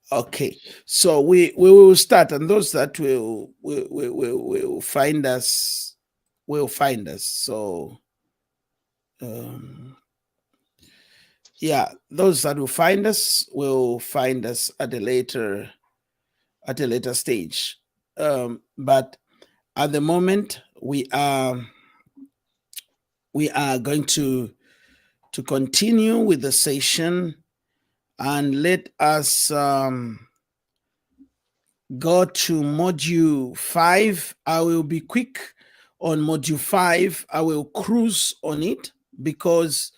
Okay, so we will start, and those that will find us will find us. So um, yeah, those that will find us at a later stage. But at the moment, we are going to continue with the session, and let us go to module 5. I will be quick on module 5. I will cruise on it because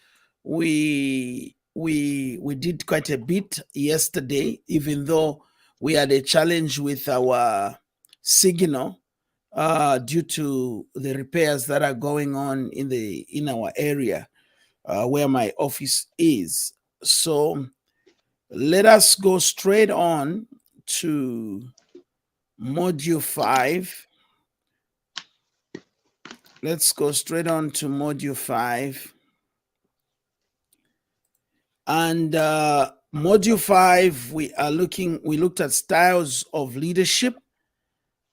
we did quite a bit yesterday, even though we had a challenge with our signal due to the repairs that are going on in our area where my office is. So let us go straight on to module 5. Let's go straight on to module 5. And module 5, we looked at styles of leadership.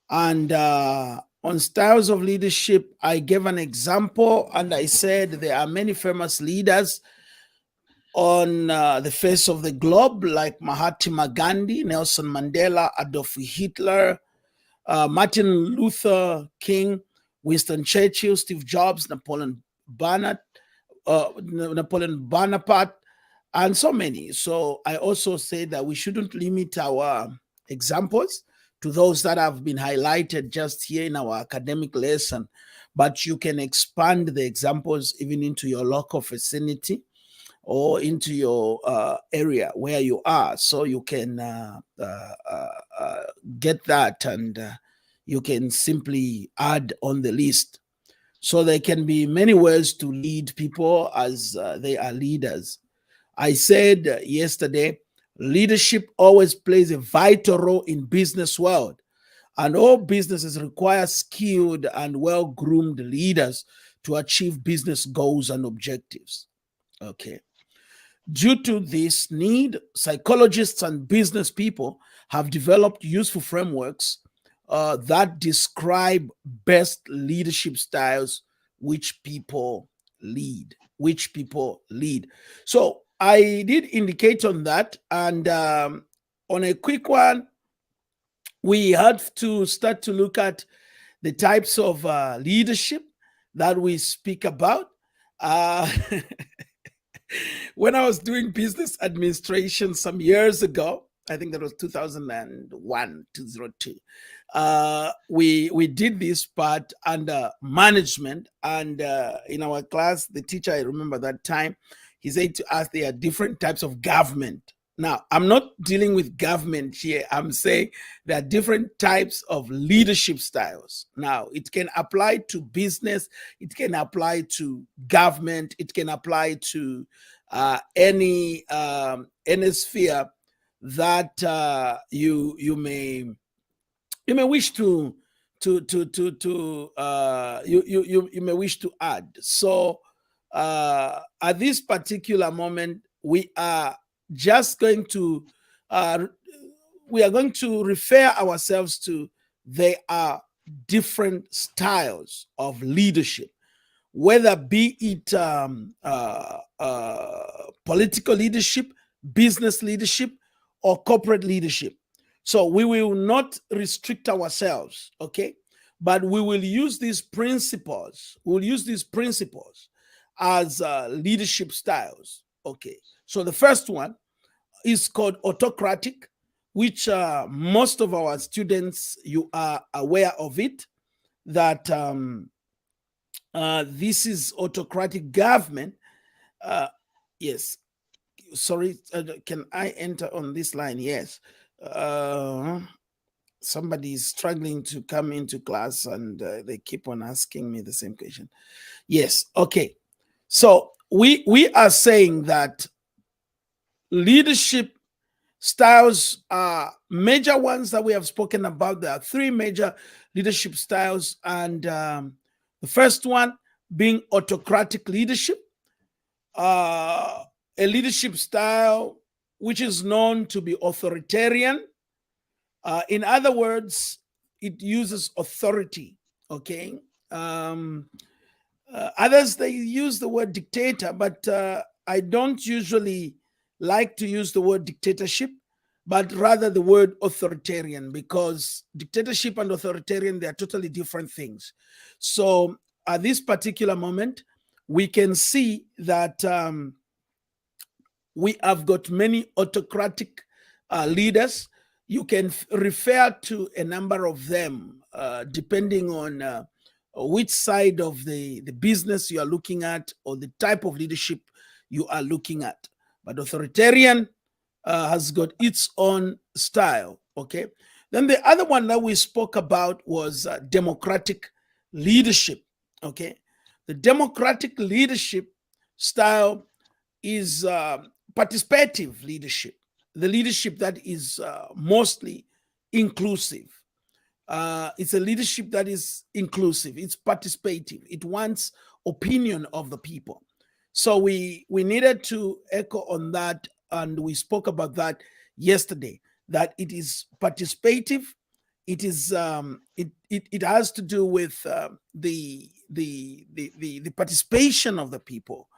And on styles of leadership, I gave an example, and I said there are many famous leaders on the face of the globe, like Mahatma Gandhi, Nelson Mandela, Adolf Hitler, Martin Luther King, Winston Churchill, Steve Jobs, Napoleon Bonaparte, and so many. So I also say that we shouldn't limit our examples to those that have been highlighted just here in our academic lesson, but you can expand the examples even into your local vicinity or into your area where you are, so you can get that, and you can simply add on the list. So there can be many ways to lead people as they are leaders. I said yesterday, leadership always plays a vital role in business world, and all businesses require skilled and well-groomed leaders to achieve business goals and objectives. Okay. Due to this need, psychologists and business people have developed useful frameworks that describe best leadership styles which people lead. So I did indicate on that, and on a quick one, we had to start to look at the types of leadership that we speak about. Uh, when I was doing business administration some years ago, I think that was 2001, 202. We did this part under management, and in our class, the teacher, I remember that time, he said to us there are different types of government. Now, I'm not dealing with government here. I'm saying there are different types of leadership styles. Now, it can apply to business, it can apply to government, it can apply to any sphere that you may wish you may wish to add. So at this particular moment, we are just going to refer ourselves to there are different styles of leadership, whether be it political leadership, business leadership, or corporate leadership. So we will not restrict ourselves, okay? But we will use these principles. We'll use these principles as leadership styles, okay? So the first one is called autocratic, which most of our students, you are aware of it, that this is autocratic government. Yes. Sorry, can I enter on this line? Yes. Somebody is struggling to come into class, and they keep on asking me the same question. Yes. Okay. So we are saying that leadership styles are major ones that we have spoken about. There are three major leadership styles, and the first one being autocratic leadership, a leadership style which is known to be authoritarian. In other words, it uses authority. Okay. Others, they use the word dictator, but I don't usually like to use the word dictatorship, but rather the word authoritarian, because dictatorship and authoritarian, they are totally different things. So at this particular moment, we can see that we have got many autocratic leaders. You can refer to a number of them depending on which side of the business you are looking at or the type of leadership you are looking at. But authoritarian has got its own style. Okay. Then the other one that we spoke about was democratic leadership. Okay. The democratic leadership style is participative leadership, the leadership that is mostly inclusive. It's a leadership that is inclusive, it's participative, it wants opinion of the people. So we needed to echo on that, and we spoke about that yesterday, that it is participative. It is it has to do with the participation of the people,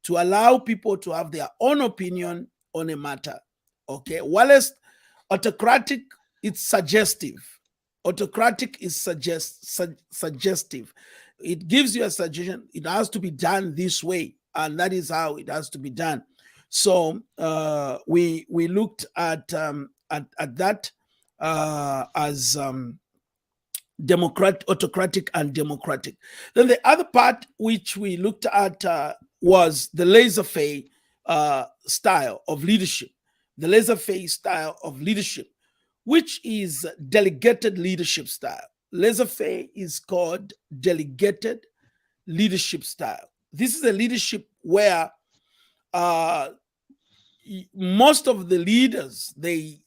to allow people to have their own opinion on a matter. Okay. Whilst autocratic, it's suggestive. Autocratic is suggestive. It gives you a suggestion. It has to be done this way, and that is how it has to be done. So we looked at that as autocratic and democratic. Then the other part which we looked at was the laissez-faire style of leadership. The laissez-faire style of leadership, which is delegated leadership style. Laissez-faire is called delegated leadership style. This is a leadership where most of the leaders, they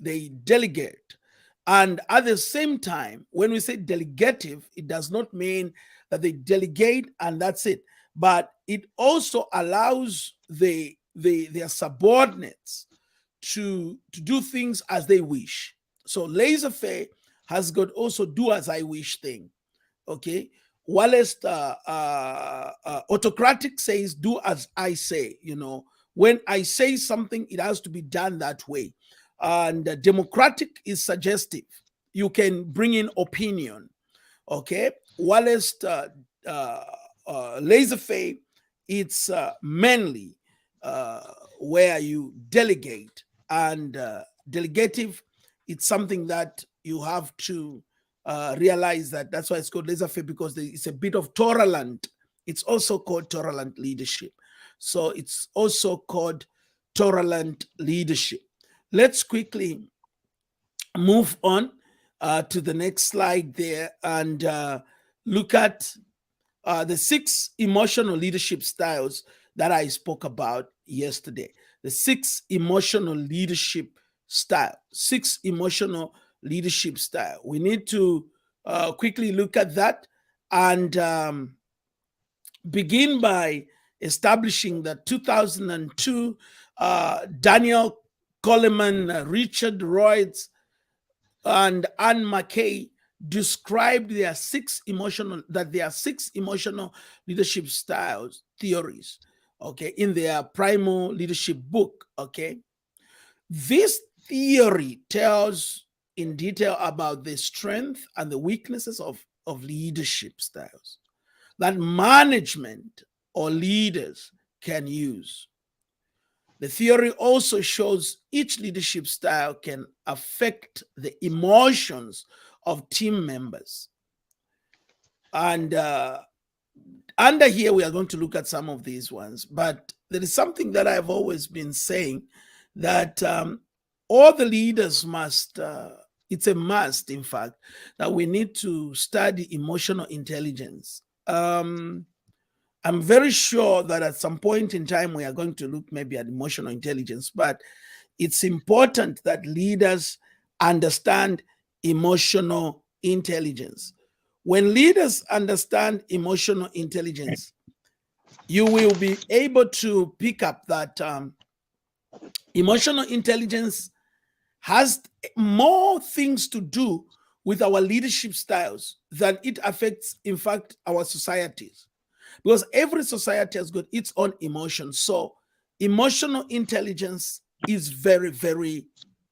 delegate. And at the same time, when we say delegative, it does not mean that they delegate and that's it. But it also allows their subordinates to do things as they wish. So laissez-faire has got also do as I wish thing. Okay. Whilst autocratic says do as I say. You know, when I say something, it has to be done that way. And democratic is suggestive. You can bring in opinion. Okay. Whilst laissez-faire, it's mainly where you delegate. And delegative, it's something that you have to realize that that's why it's called laissez-faire, because it's a bit of tolerant. It's also called tolerant leadership. So it's also called tolerant leadership. Let's quickly move on to the next slide there and look at the 6 emotional leadership styles that I spoke about yesterday. The 6 emotional leadership style. 6 emotional leadership style. We need to quickly look at that and begin by establishing the 2002 Daniel Coleman, Richard Royds, and Anne McKay described their 6 emotional leadership styles theories, okay, in their primal leadership book. Okay, this theory tells in detail about the strength and the weaknesses of leadership styles that management or leaders can use. The theory also shows each leadership style can affect the emotions of team members. And under here, we are going to look at some of these ones. But there is something that I've always been saying, that all the leaders must, it's a must, in fact, that we need to study emotional intelligence. I'm very sure that at some point in time, we are going to look maybe at emotional intelligence, but it's important that leaders understand emotional intelligence. When leaders understand emotional intelligence, you will be able to pick up that Emotional intelligence has more things to do with our leadership styles than it affects, in fact, our societies. Because every society has got its own emotions. So, emotional intelligence is very, very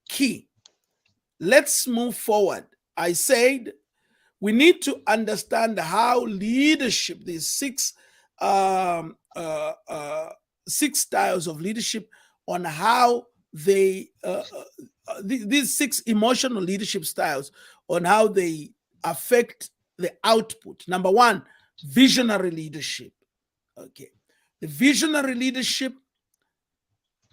key. Let's move forward. I said we need to understand how leadership, these um, uh, uh, six styles of leadership, on how they these six emotional leadership styles, on how they affect the output. Number one, visionary leadership. Okay, the visionary leadership,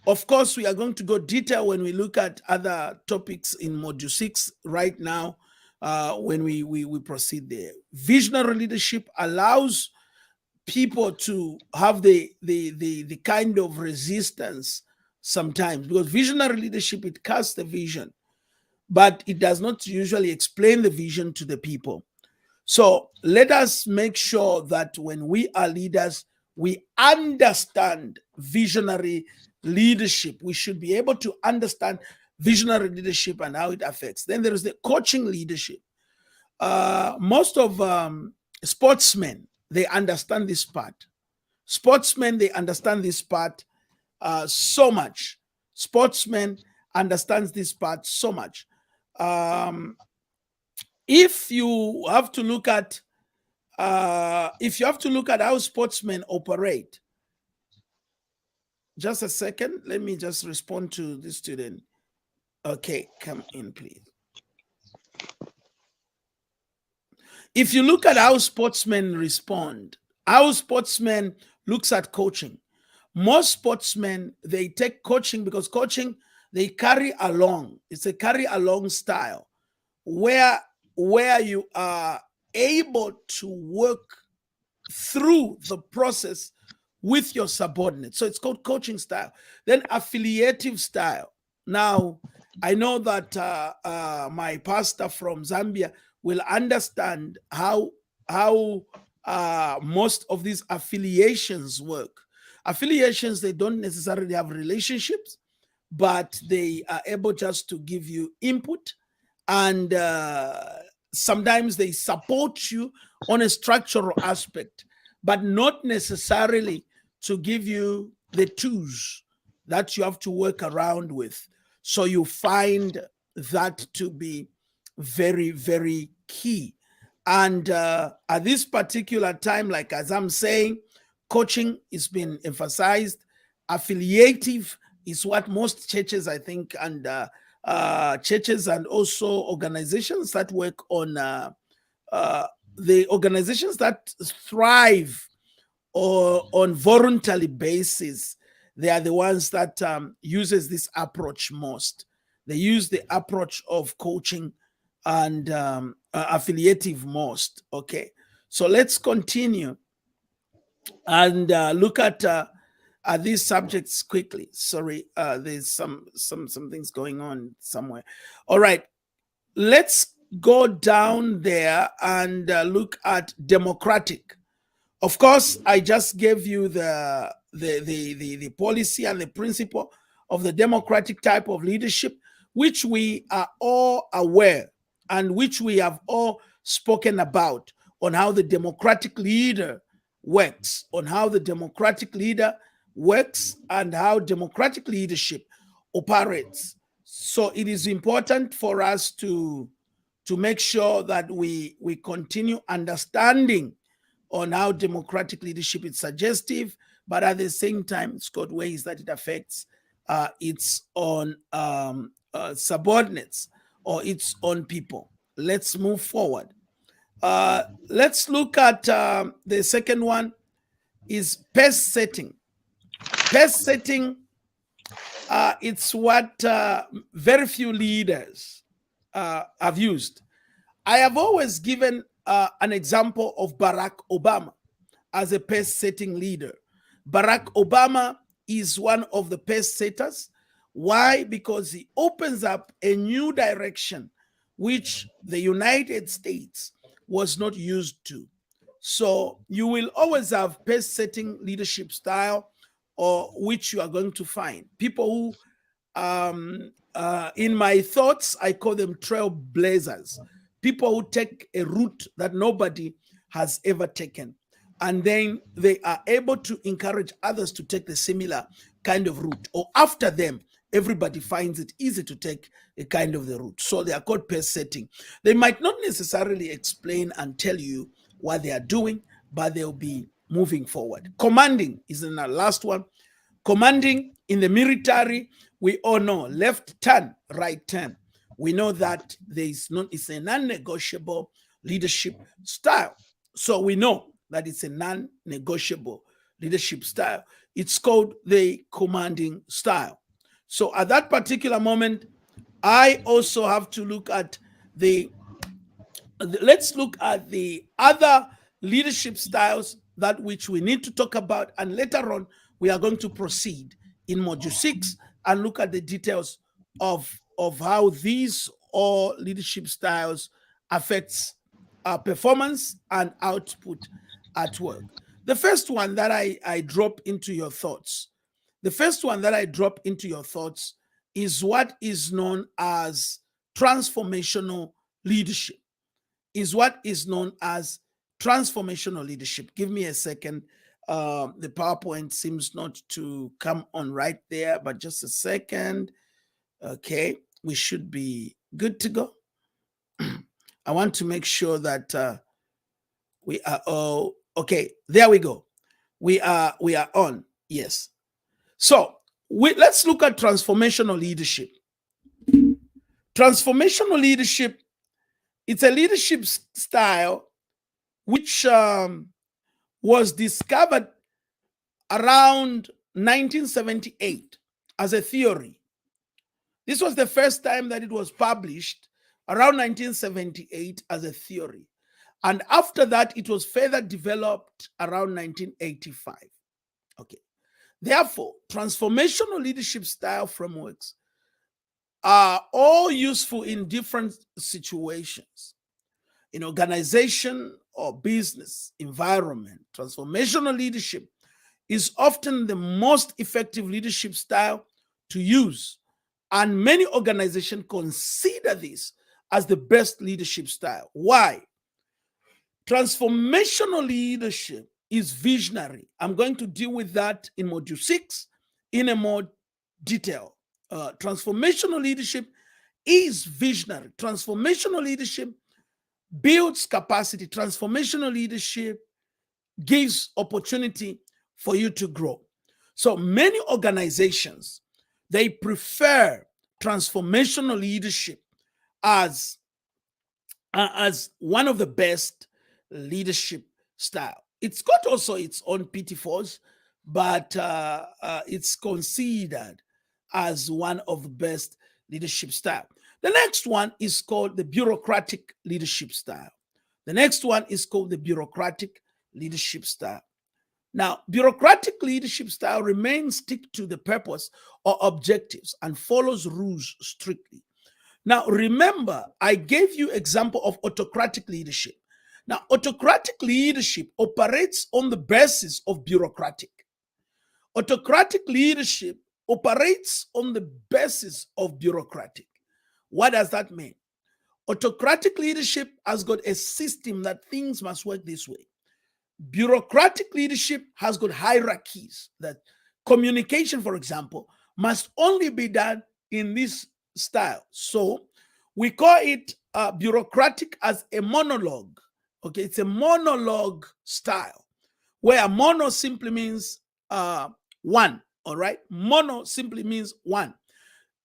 of course, we are going to go detail when we look at other topics in module 6 right now. When we proceed there, visionary leadership allows people to have the kind of resistance sometimes, because visionary leadership, it casts the vision, but it does not usually explain the vision to the people. So let us make sure that when we are leaders, we understand visionary leadership. We should be able to understand visionary leadership and how it affects. Then there is the coaching leadership. Most of sportsmen, they understand this part. Sportsmen, they understand this part so much. Sportsmen understands this part so much. If you have to look at how sportsmen operate, just a second, let me just respond to this student. Okay, come in, please. If you look at how sportsmen respond, how sportsmen looks at coaching, most sportsmen, they take coaching because coaching, they carry along. It's a carry along style where you are able to work through the process with your subordinates. So it's called coaching style. Then affiliative style. Now, I know that my pastor from Zambia will understand how most of these affiliations work. Affiliations, they don't necessarily have relationships, but they are able just to give you input, and sometimes they support you on a structural aspect, but not necessarily to give you the tools that you have to work around with. So you find that to be very, very key. And at this particular time, like as I'm saying, coaching is being emphasized. Affiliative is what most churches, I think, and churches and also organizations that work on the organizations that thrive or on voluntary basis, they are the ones that uses this approach most. They use the approach of coaching and affiliative most. Okay, so let's continue and look at these subjects quickly. Sorry, there's some things going on somewhere. All right, let's go down there and look at democratic. Of course, I just gave you the policy and the principle of the democratic type of leadership, which we are all aware and which we have all spoken about, on how the democratic leader works, on how the democratic leader works and how democratic leadership operates. So it is important for us to make sure that we continue understanding on how democratic leadership is suggestive, but at the same time, it's got ways that it affects its own subordinates or its own people. Let's move forward. Let's look at the second one is pace setting. Pace setting, it's what very few leaders have used. I have always given an example of Barack Obama as a pace-setting leader. Barack Obama is one of the pace setters. Why? Because he opens up a new direction which the United States was not used to. So you will always have pace-setting leadership style or which you are going to find. People who, in my thoughts, I call them trailblazers. People who take a route that nobody has ever taken. And then they are able to encourage others to take the similar kind of route. Or after them, everybody finds it easy to take a kind of the route. So they are called pace setting. They might not necessarily explain and tell you what they are doing, but they'll be moving forward. Commanding is the last one. Commanding in the military, we all know left turn, right turn. We know that it's a non-negotiable leadership style. So we know that it's a non-negotiable leadership style. It's called the commanding style. So at that particular moment, I also have to look at let's look at the other leadership styles that which we need to talk about, and later on we are going to proceed in module 6 and look at the details of how these all leadership styles affects performance and output at work. The first one that I drop into your thoughts, is what is known as transformational leadership. Transformational leadership. Give me a second. The PowerPoint seems not to come on right there, but just a second. Okay, we should be good to go. I want to make sure that we are all okay. There we go. We are on. Yes. So let's look at transformational leadership. Transformational leadership, it's a leadership style which was discovered around 1978 as a theory. This was the first time that it was published, around 1978, as a theory. And after that, it was further developed around 1985. Okay. Therefore, transformational leadership style frameworks are all useful in different situations. In organization or business environment, transformational leadership is often the most effective leadership style to use. And many organizations consider this as the best leadership style. Why? Transformational leadership is visionary. I'm going to deal with that in module 6 in a more detail. Transformational leadership is visionary. Transformational leadership builds capacity. Transformational leadership gives opportunity for you to grow. So many organizations, they prefer transformational leadership as one of the best leadership style. It's got also its own pitfalls, but it's considered as one of the best leadership style. The next one is called the bureaucratic leadership style. The next one is called the bureaucratic leadership style. Now, bureaucratic leadership style remains stick to the purpose or objectives and follows rules strictly. Now, remember, I gave you example of autocratic leadership. Now, autocratic leadership operates on the basis of bureaucratic. Autocratic leadership operates on the basis of bureaucratic. What does that mean? Autocratic leadership has got a system that things must work this way. Bureaucratic leadership has got hierarchies that communication, for example, must only be done in this style. So we call it bureaucratic as a monologue. Okay, it's a monologue style where mono simply means one. All right, mono simply means one.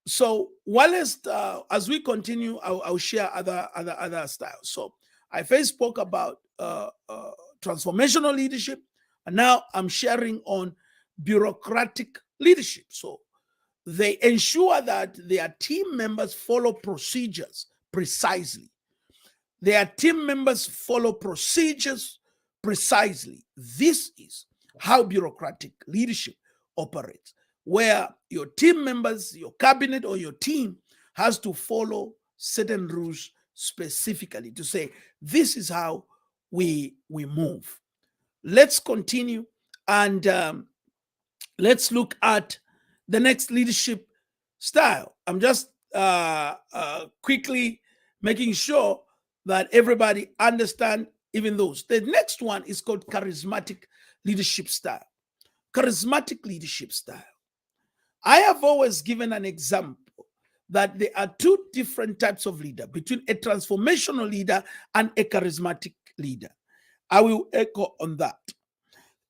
So whilst as we continue, I'll share other styles. So I first spoke about transformational leadership, and now I'm sharing on bureaucratic leadership. So they ensure that their team members follow procedures precisely. Their team members follow procedures precisely. This is how bureaucratic leadership operates, where your team members, your cabinet, or your team has to follow certain rules specifically to say, this is how we move. Let's continue and let's look at the next leadership style. I'm just quickly making sure that everybody understand even those. The next one is called charismatic leadership style. Charismatic leadership style. I have always given an example that there are two different types of leader, between a transformational leader and a charismatic leader. I will echo on that.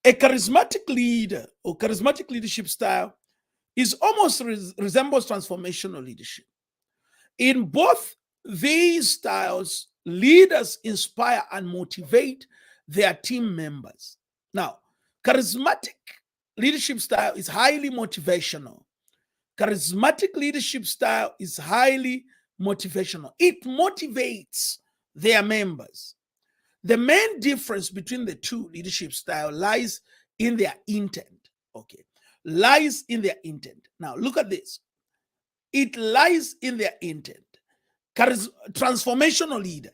A charismatic leader or charismatic leadership style is almost resembles transformational leadership. In both these styles, leaders inspire and motivate their team members. Now, charismatic leadership style is highly motivational. Charismatic leadership style is highly motivational. It motivates their members. The main difference between the two leadership style lies in their intent. Okay. Lies in their intent. Now, look at this. It lies in their intent. Transformational leader.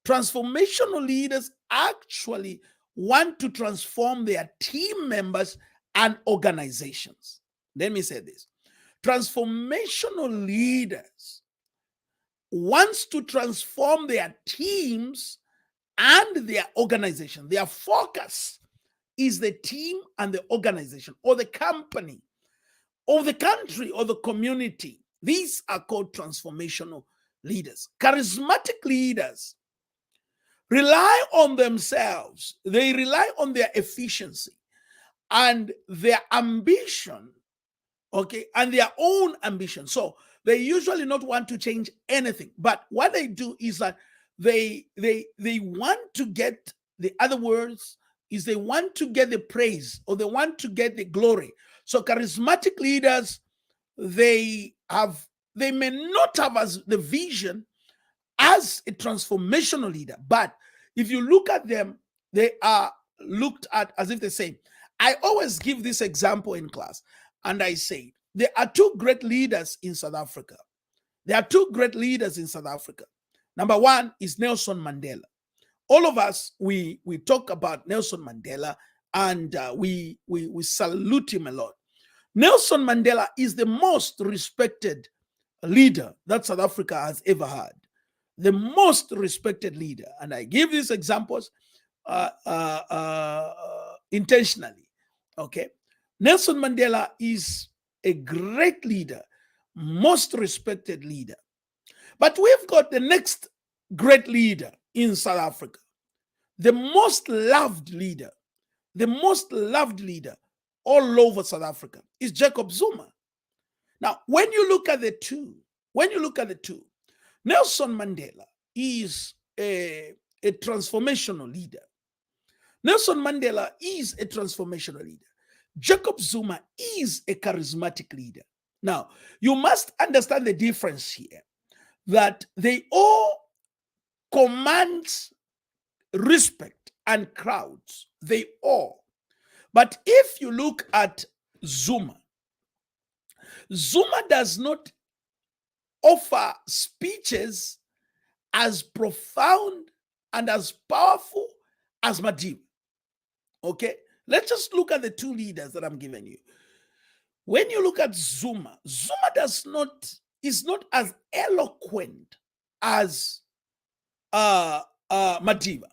Transformational leaders actually want to transform their team members and organizations. Let me say this. Transformational leaders wants to transform their teams and their organization. Their focus is the team and the organization, or the company, or the country, or the community. These are called transformational leaders. Charismatic leaders rely on themselves. They rely on their efficiency and their ambition, okay, and their own ambition. So they usually not want to change anything. But what they do is that they want to get, the other words is they want to get the praise, or they want to get the glory. So charismatic leaders, they may not have as the vision as a transformational leader, but if you look at them, they are looked at as if they say, I always give this example in class, and I say, there are two great leaders in South Africa. There are two great leaders in South Africa. Number one is Nelson Mandela. All of us, we talk about Nelson Mandela, and we salute him a lot. Nelson Mandela is the most respected leader that South Africa has ever had. The most respected leader. And I give these examples intentionally. Okay. Nelson Mandela is a great leader, most respected leader. But we've got the next great leader in South Africa, the most loved leader all over South Africa is Jacob Zuma. Now, when you look at the two, Nelson Mandela is a transformational leader. Nelson Mandela is a transformational leader. Jacob Zuma is a charismatic leader. Now, you must understand the difference here, that they all command respect and crowds. They all. But if you look at Zuma, Zuma does not offer speeches as profound and as powerful as Madiba. Okay, let's just look at the two leaders that I'm giving you. When you look at Zuma, Zuma is not as eloquent as Madiba.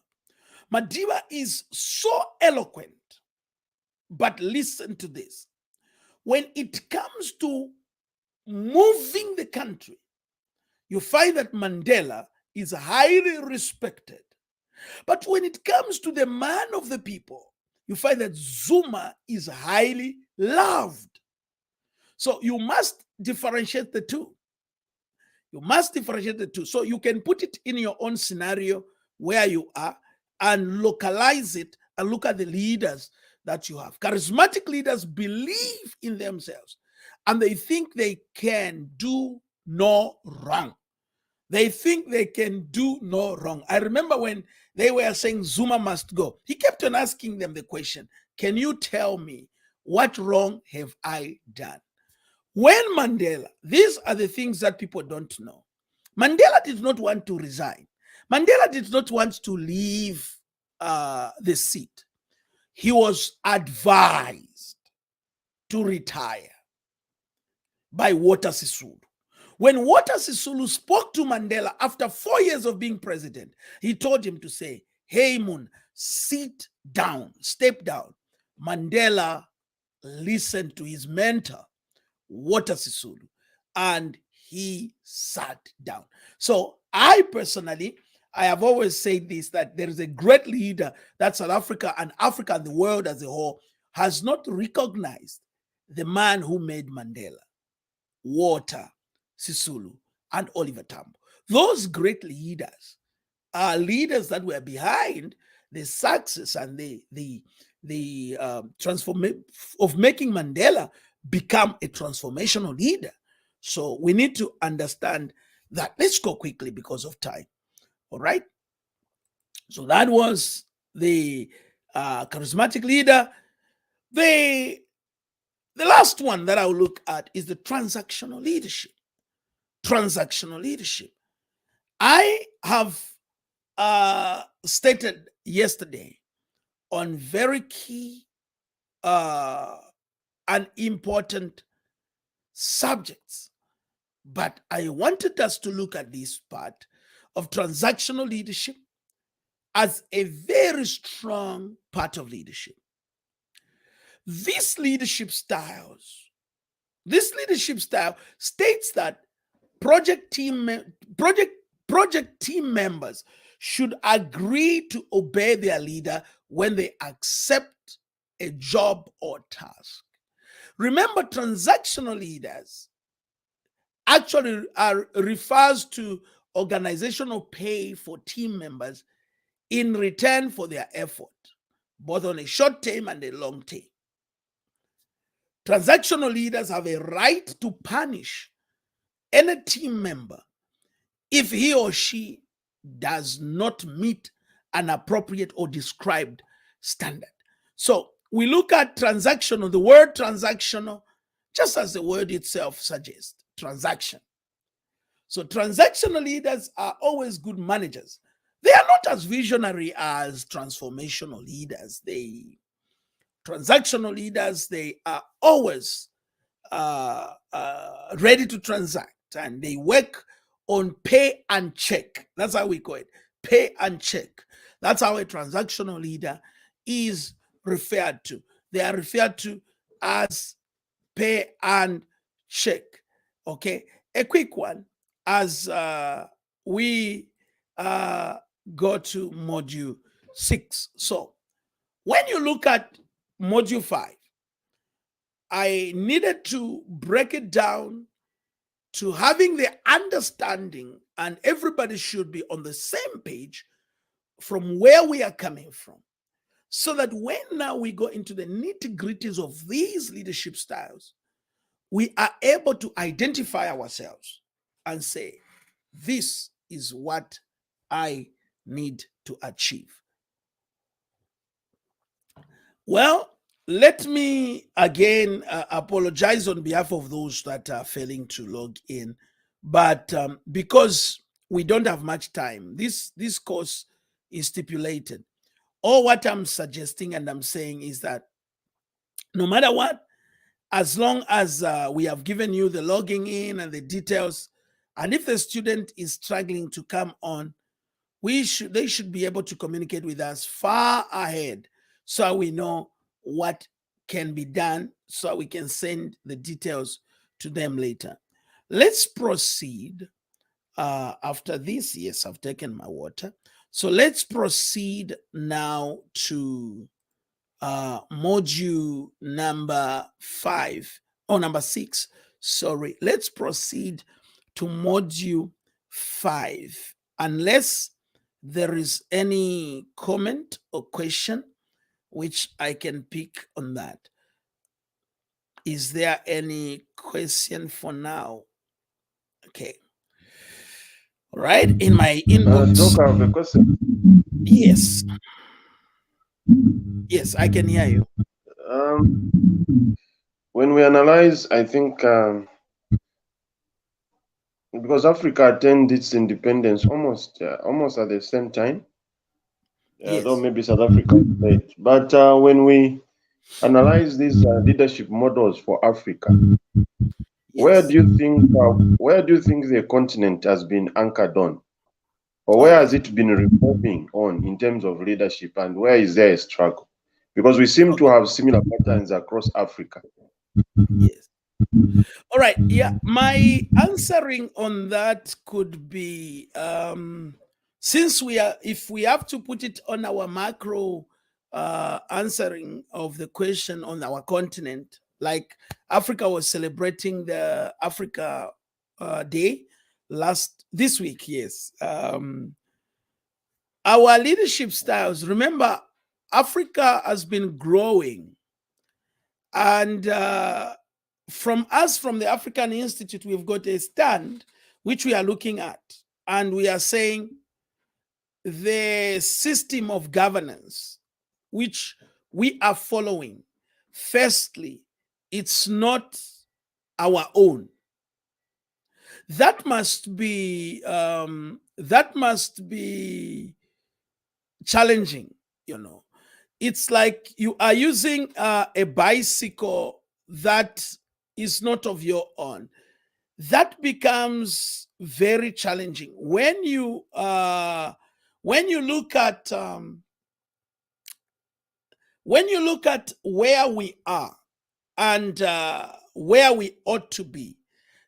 Madiba is so eloquent, but listen to this. When it comes to moving the country, you find that Mandela is highly respected. But when it comes to the man of the people, you find that Zuma is highly loved. So you must differentiate the two. So you can put it in your own scenario where you are and localize it and look at the leaders that you have. Charismatic leaders believe in themselves and they think they can do no wrong. They think they can do no wrong. I remember when they were saying Zuma must go, he kept on asking them the question, can you tell me what wrong have I done? When Mandela, these are the things that people don't know. Mandela did not want to resign. Mandela did not want to leave the seat. He was advised. to retire by Walter Sisulu. When Walter Sisulu spoke to Mandela after 4 years of being president, he told him to say, "Hey, Moon, sit down, step down." Mandela listened to his mentor, Walter Sisulu, and he sat down. So I personally, I have always said this, that there is a great leader that South Africa and the world as a whole has not recognized: the man who made Mandela, Walter Sisulu, and Oliver Tambo. Those great leaders are leaders that were behind the success and the transformation of making Mandela become a transformational leader. So we need to understand that. Let's go quickly because of time. All right. So that was the charismatic leader. The last one that I'll look at is the transactional leadership. Transactional leadership. I have stated yesterday on very key and important subjects, but I wanted us to look at this part of transactional leadership as a very strong part of leadership. This leadership style states that project team members should agree to obey their leader when they accept a job or task. Remember, transactional leaders actually refers to organizational pay for team members in return for their effort, both on a short term and a long term. Transactional leaders have a right to punish any team member if he or she does not meet an appropriate or described standard. So we look at transactional, the word transactional, just as the word itself suggests, transaction. So transactional leaders are always good managers. They are not as visionary as transformational leaders. Transactional leaders, they are always ready to transact, and they work on pay and check. That's how we call it, pay and check. That's how a transactional leader is referred to. They are referred to as pay and check. Okay, a quick one as we go to module 6. So when you look at module 5, I needed to break it down to having the understanding, and everybody should be on the same page from where we are coming from, so that when now we go into the nitty-gritties of these leadership styles, we are able to identify ourselves and say, this is what I need to achieve. Well, let me again apologize on behalf of those that are failing to log in. But because we don't have much time, this course is stipulated. All what I'm suggesting and I'm saying is that no matter what, as long as we have given you the logging in and the details, and if the student is struggling to come on, they should be able to communicate with us far ahead, so we know what can be done, so we can send the details to them later. Let's proceed after this. Yes, I've taken my water. So let's proceed now to module number 6. Sorry, let's proceed to module 5. Unless there is any comment or question which I can pick on that. Is there any question for now? Okay. All right. In my inbox. Doc, I have a question. Yes. Yes, I can hear you. When we analyze, I think because Africa attained its independence almost at the same time. Yes. Though maybe South Africa late. But when we analyze these leadership models for Africa, where Yes. do you think the continent has been anchored on, or where has Okay. it been revolving on in terms of leadership, and where is there a struggle? Because we seem to Okay. have similar patterns across Africa. Yes. All right. Yeah. My answering on that could be since if we have to put it on our macro answering of the question on our continent, like Africa was celebrating the Africa Day this week. Yes. Our leadership styles, remember, Africa has been growing. And from the African Institute, we've got a stand which we are looking at. And we are saying the system of governance which we are following, firstly, it's not our own. That must be challenging, you know. It's like you are using a bicycle that is not of your own. That becomes very challenging when you look at where we are and where we ought to be.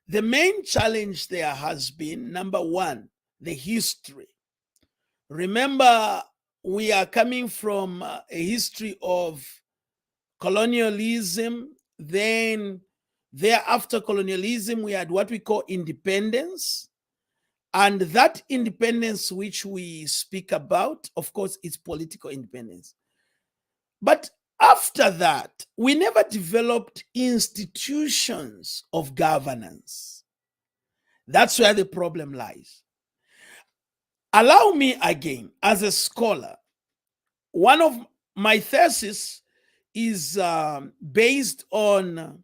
The main challenge there has been, number one, the history. Remember, we are coming from a history of colonialism. Then, thereafter colonialism, we had what we call independence. And that independence which we speak about, of course, is political independence. But after that, we never developed institutions of governance. That's where the problem lies. Allow me again, as a scholar, one of my thesis is based on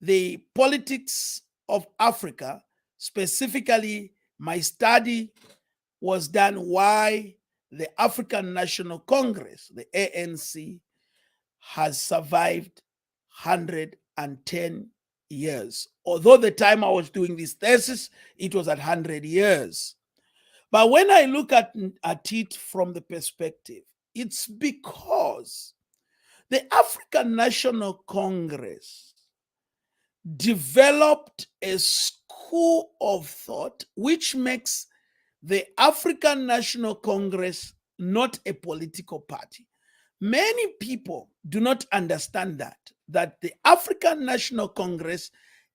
the politics of Africa. Specifically, my study was done why the African National Congress, the ANC, has survived 110 years. Although the time I was doing this thesis, it was at 100 years. But when I look at it from the perspective, it's because the African National Congress developed a school of thought which makes the African National Congress not a political party. Many people do not understand that the African National Congress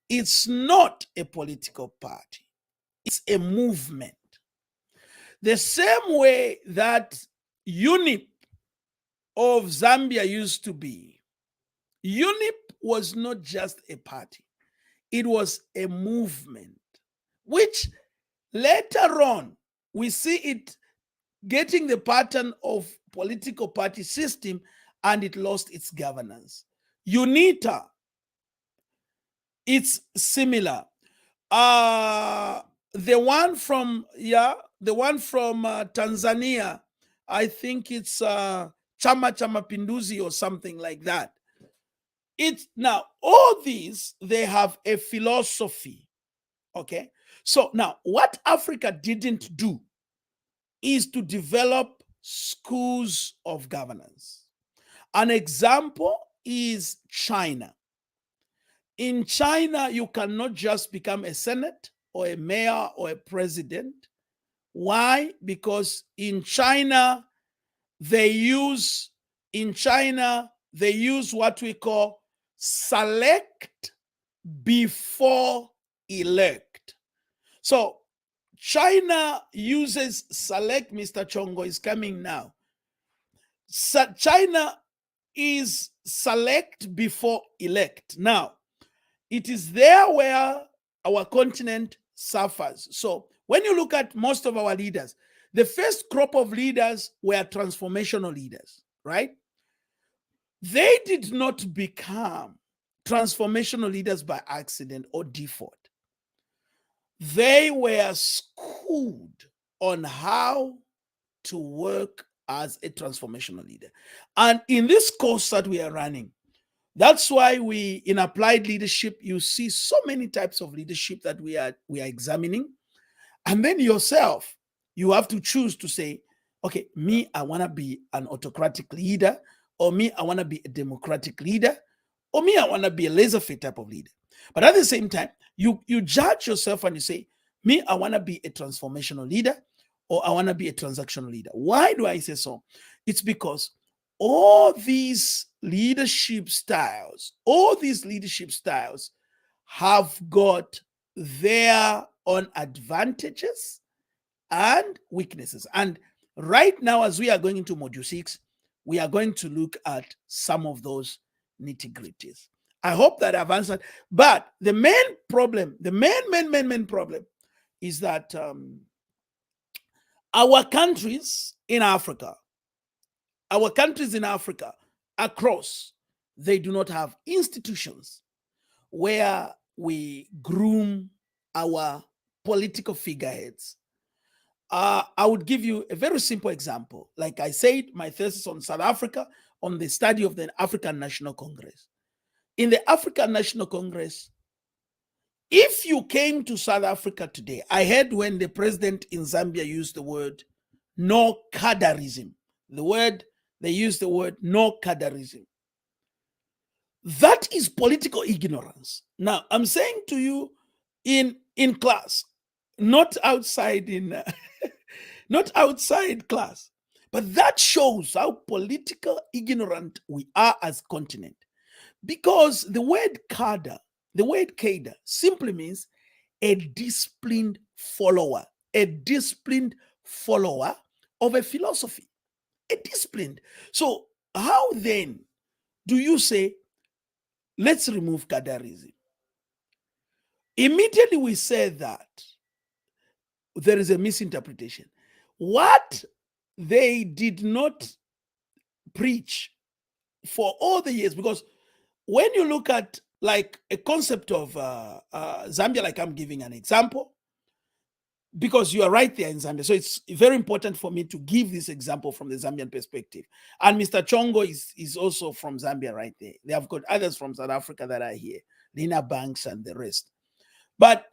is not a political party. It's a movement. The same way that UNIP of Zambia used to be. UNIP was not just a party. It was a movement, which later on we see it getting the pattern of political party system, and it lost its governance. UNITA, it's similar. The one from Tanzania, I think it's Chama cha Mapinduzi or something like that. It's now all these, they have a philosophy. Okay, so now what Africa didn't do is to develop schools of governance. An example is China. In China, you cannot just become a senate or a mayor or a president. Why? Because in China, they use what we call select before elect. So China uses select. Mr. Chongo is coming now. So China is select before elect. Now, it is there where our continent suffers. So when you look at most of our leaders, the first crop of leaders were transformational leaders, right? They did not become transformational leaders by accident or default. They were schooled on how to work as a transformational leader. And in this course that we are running, That's why in applied leadership, you see so many types of leadership that we are examining. And then yourself, you have to choose to say, okay, me, I want to be an autocratic leader, or me, I want to be a democratic leader, or me, I want to be a laissez-faire type of leader. But at the same time, you judge yourself and you say, me, I want to be a transformational leader, or I want to be a transactional leader. Why do I say so? It's because all these leadership styles have got their own advantages and weaknesses. And right now, as we are going into Module 6, we are going to look at some of those nitty-gritties. I hope that I've answered. But the main problem, the main problem is that our countries in Africa across, they do not have institutions where we groom our political figureheads. I would give you a very simple example. Like I said, my thesis on South Africa, on the study of the African National Congress. In the African National Congress, if you came to South Africa today, I heard when the president in Zambia used the word no cadarism. They used the word no cadarism. That is political ignorance. Now, I'm saying to you in class, not outside not outside class, but that shows how political ignorant we are as continent. Because the word cadre simply means a disciplined follower of a philosophy, a disciplined. So how then do you say, let's remove cadarism? Immediately we say that there is a misinterpretation. What they did not preach for all the years, because when you look at like a concept of Zambia, like I'm giving an example, because you are right there in Zambia. So it's very important for me to give this example from the Zambian perspective. And Mr. Chongo is also from Zambia right there. They have got others from South Africa that are here, Lina Banks and the rest. But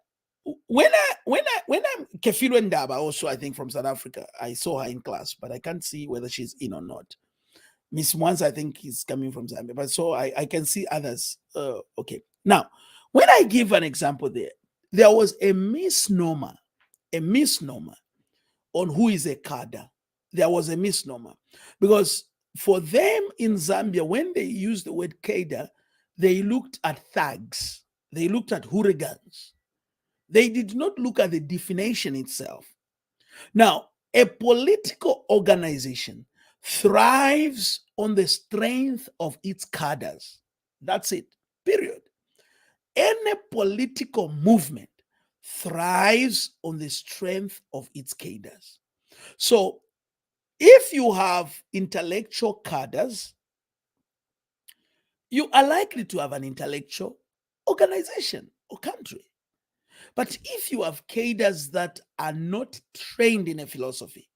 when I'm Kefilo Ndaba, also I think from South Africa, I saw her in class, but I can't see whether she's in or not. Miss Mwans, I think is coming from Zambia, but so I can see others. Okay. Now, when I give an example there was a misnomer on who is a cadre. There was a misnomer because for them in Zambia, when they used the word cadre, they looked at thugs, they looked at hooligans. They did not look at the definition itself. Now, a political organization thrives on the strength of its cadres. That's it, period. Any political movement thrives on the strength of its cadres. So, if you have intellectual cadres, you are likely to have an intellectual organization or country. But if you have cadres that are not trained in a philosophy,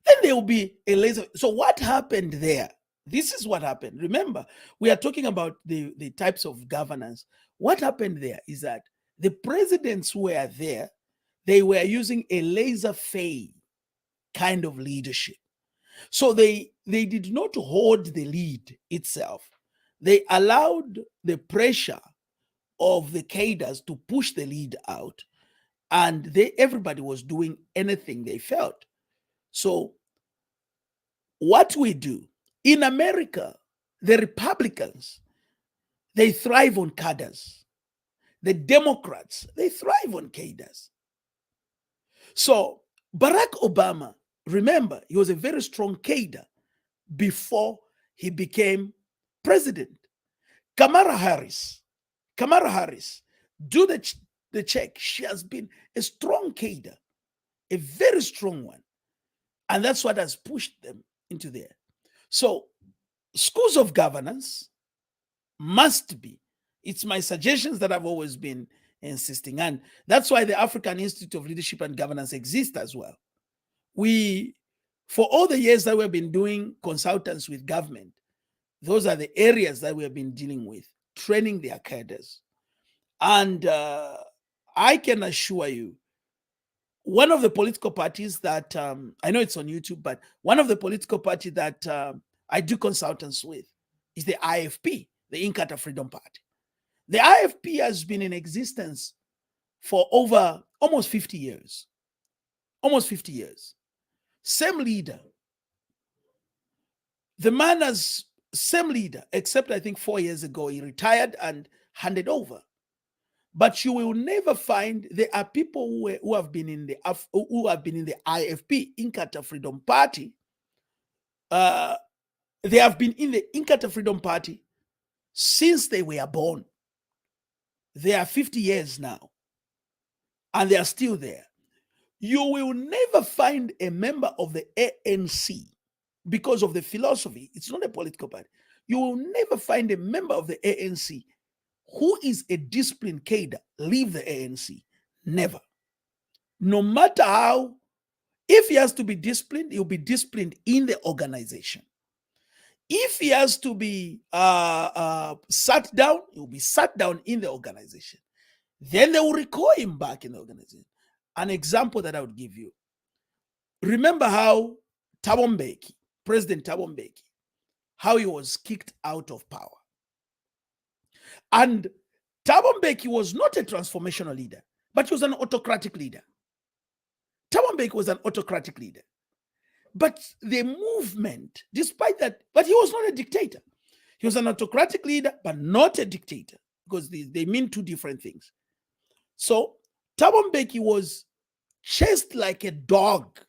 then there will be a laser. So what happened there? This is what happened. Remember, we are talking about the types of governance. What happened there is that the presidents who were there, they were using a laissez-faire kind of leadership. So they did not hold the lead itself. They allowed the pressure of the cadres to push the lead out, and everybody was doing anything they felt. So what we do in America, the Republicans, they thrive on cadres. The Democrats, they thrive on cadres. So Barack Obama, remember, he was a very strong cadre before he became president. Kamala Harris, do the check. She has been a strong cadre, a very strong one. And that's what has pushed them into there. So schools of governance must be, it's my suggestions that I've always been insisting. And that's why the African Institute of Leadership and Governance exists as well. For all the years that we've been doing consultants with government, Those are the areas that we have been dealing with, training their cadres. And I can assure you, one of the political parties that I know it's on YouTube, but one of the political party that I do consultants with is the IFP, the Inkatha Freedom Party. The IFP has been in existence for over almost 50 years. Almost 50 years. Same leader. The man has same leader, except I think 4 years ago he retired and handed over. But you will never find, there are people who have been in the IFP, Inkatha Freedom Party. They have been in the Inkatha Freedom Party since they were born. They are 50 years now, and they are still there. You will never find a member of the ANC, because of the philosophy. It's not a political party. You will never find a member of the ANC who is a disciplined cadre leave the ANC. Never. No matter how, if he has to be disciplined, he'll be disciplined in the organization. If he has to be sat down, he'll be sat down in the organization. Then they will recall him back in the organization. An example that I would give you. Remember how President Thabo Mbeki, how he was kicked out of power. And Thabo Mbeki was not a transformational leader, but he was an autocratic leader. Thabo Mbeki was an autocratic leader. But the movement, despite that, but he was not a dictator. He was an autocratic leader, but not a dictator, because they mean two different things. So Thabo Mbeki was chased like a dog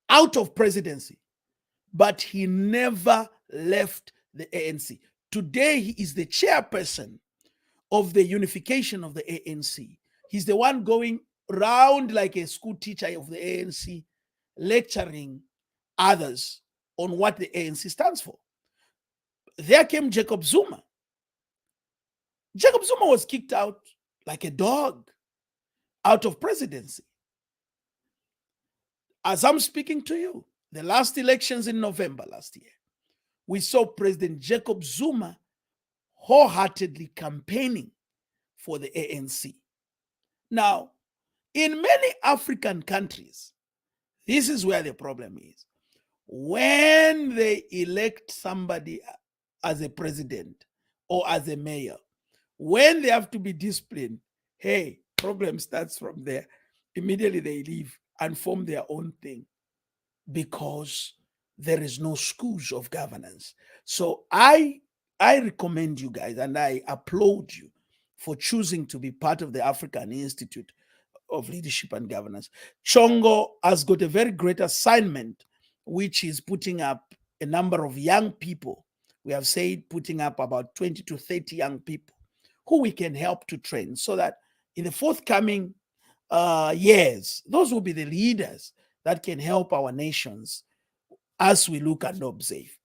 out of presidency, but he never left the ANC. Today, he is the chairperson of the unification of the ANC. He's the one going round like a school teacher of the ANC, lecturing others on what the ANC stands for. There came Jacob Zuma. Jacob Zuma was kicked out like a dog out of presidency. As I'm speaking to you, the last elections in November last year, we saw President Jacob Zuma wholeheartedly campaigning for the ANC. Now, in many African countries, this is where the problem is. When they elect somebody as a president or as a mayor, when they have to be disciplined, hey, problem starts from there. Immediately they leave and form their own thing, because there is no schools of governance. So I recommend you guys, and I applaud you for choosing to be part of the African Institute of Leadership and Governance. Chongo has got a very great assignment, which is putting up a number of young people. We have said putting up about 20 to 30 young people who we can help to train, so that in the forthcoming years, those will be the leaders that can help our nations as we look and observe.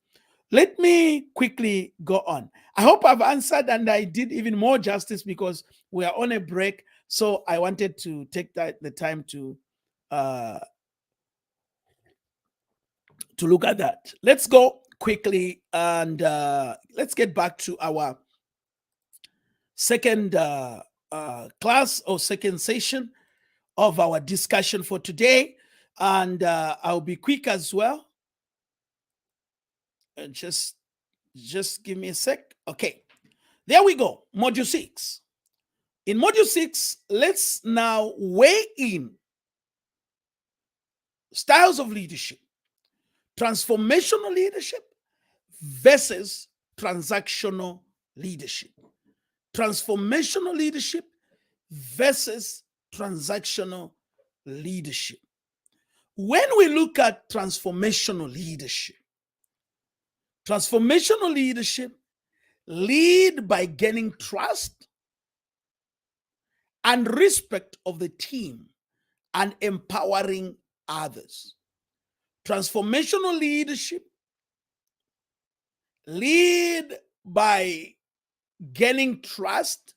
Let me quickly go on. I hope I've answered, and I did even more justice, because we are on a break. So I wanted to take the time to look at that. Let's go quickly, and let's get back to our second class or second session of our discussion for today. And I'll be quick as well. And just give me a sec. Okay, there we go. Module 6. In Module 6, let's now weigh in styles of leadership: transformational leadership versus transactional leadership. Transformational leadership versus transactional leadership. When we look at transformational leadership lead by gaining trust and respect of the team and empowering others. Transformational leadership lead by gaining trust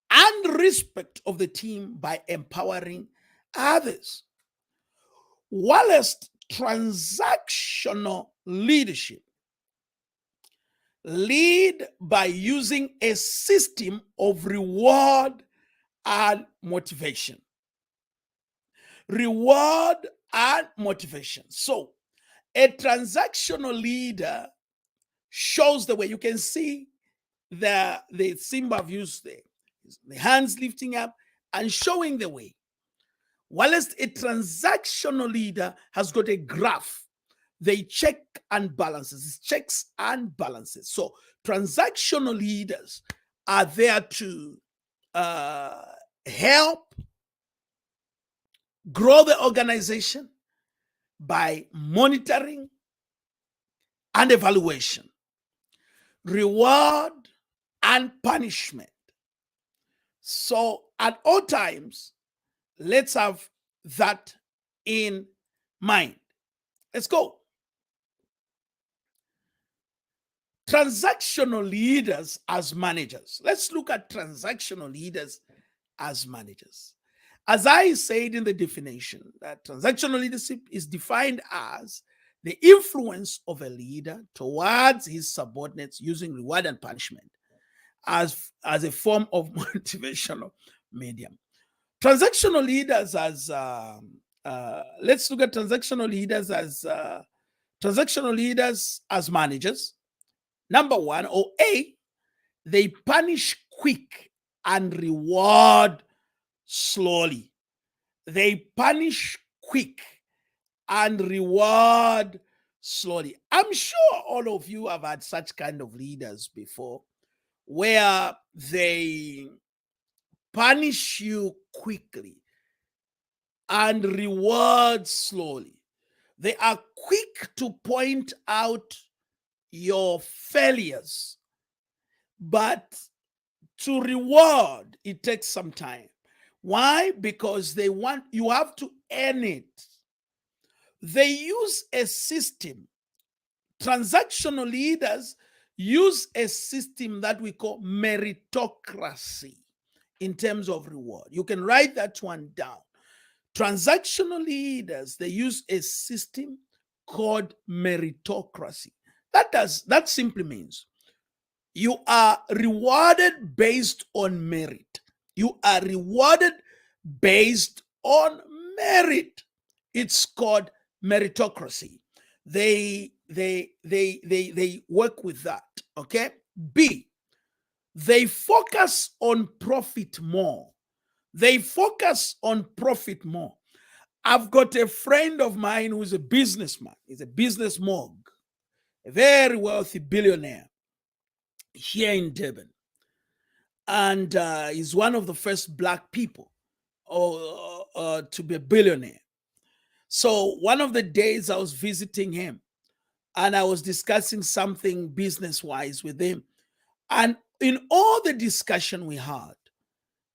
and respect of the team by empowering others. Whilst Transactional leadership. Lead by using a system of reward and motivation. Reward and motivation. So, a transactional leader shows the way. You can see the symbol I've used there. The hands lifting up and showing the way. Whilst a transactional leader has got a graph, they check and balances. It's checks and balances. So transactional leaders are there to help grow the organization by monitoring and evaluation, reward and punishment. So at all times, let's have that in mind. Let's go. Transactional leaders as managers. Let's look at transactional leaders as managers. As I said in the definition, that transactional leadership is defined as the influence of a leader towards his subordinates using reward and punishment as a form of motivational medium. Transactional leaders as let's look at transactional leaders as managers. Number one, or A, they punish quick and reward slowly. They punish quick and reward slowly. I'm sure all of you have had such kind of leaders before, where they punish you quickly and reward slowly. They are quick to point out your failures, but to reward, it takes some time. Why? Because they want, you have to earn it. They use a system. Transactional leaders use a system that we call meritocracy in terms of reward. You can write that one down. Transactional leaders, they use a system called meritocracy. That simply means you are rewarded based on merit. You are rewarded based on merit. It's called meritocracy. They work with that. Okay. B, they focus on profit more. They focus on profit more. I've got a friend of mine who is a businessman. He's a business mogul, a very wealthy billionaire here in Durban. And he's one of the first Black people to be a billionaire. So one of the days I was visiting him and I was discussing something business-wise with him. And in all the discussion we had,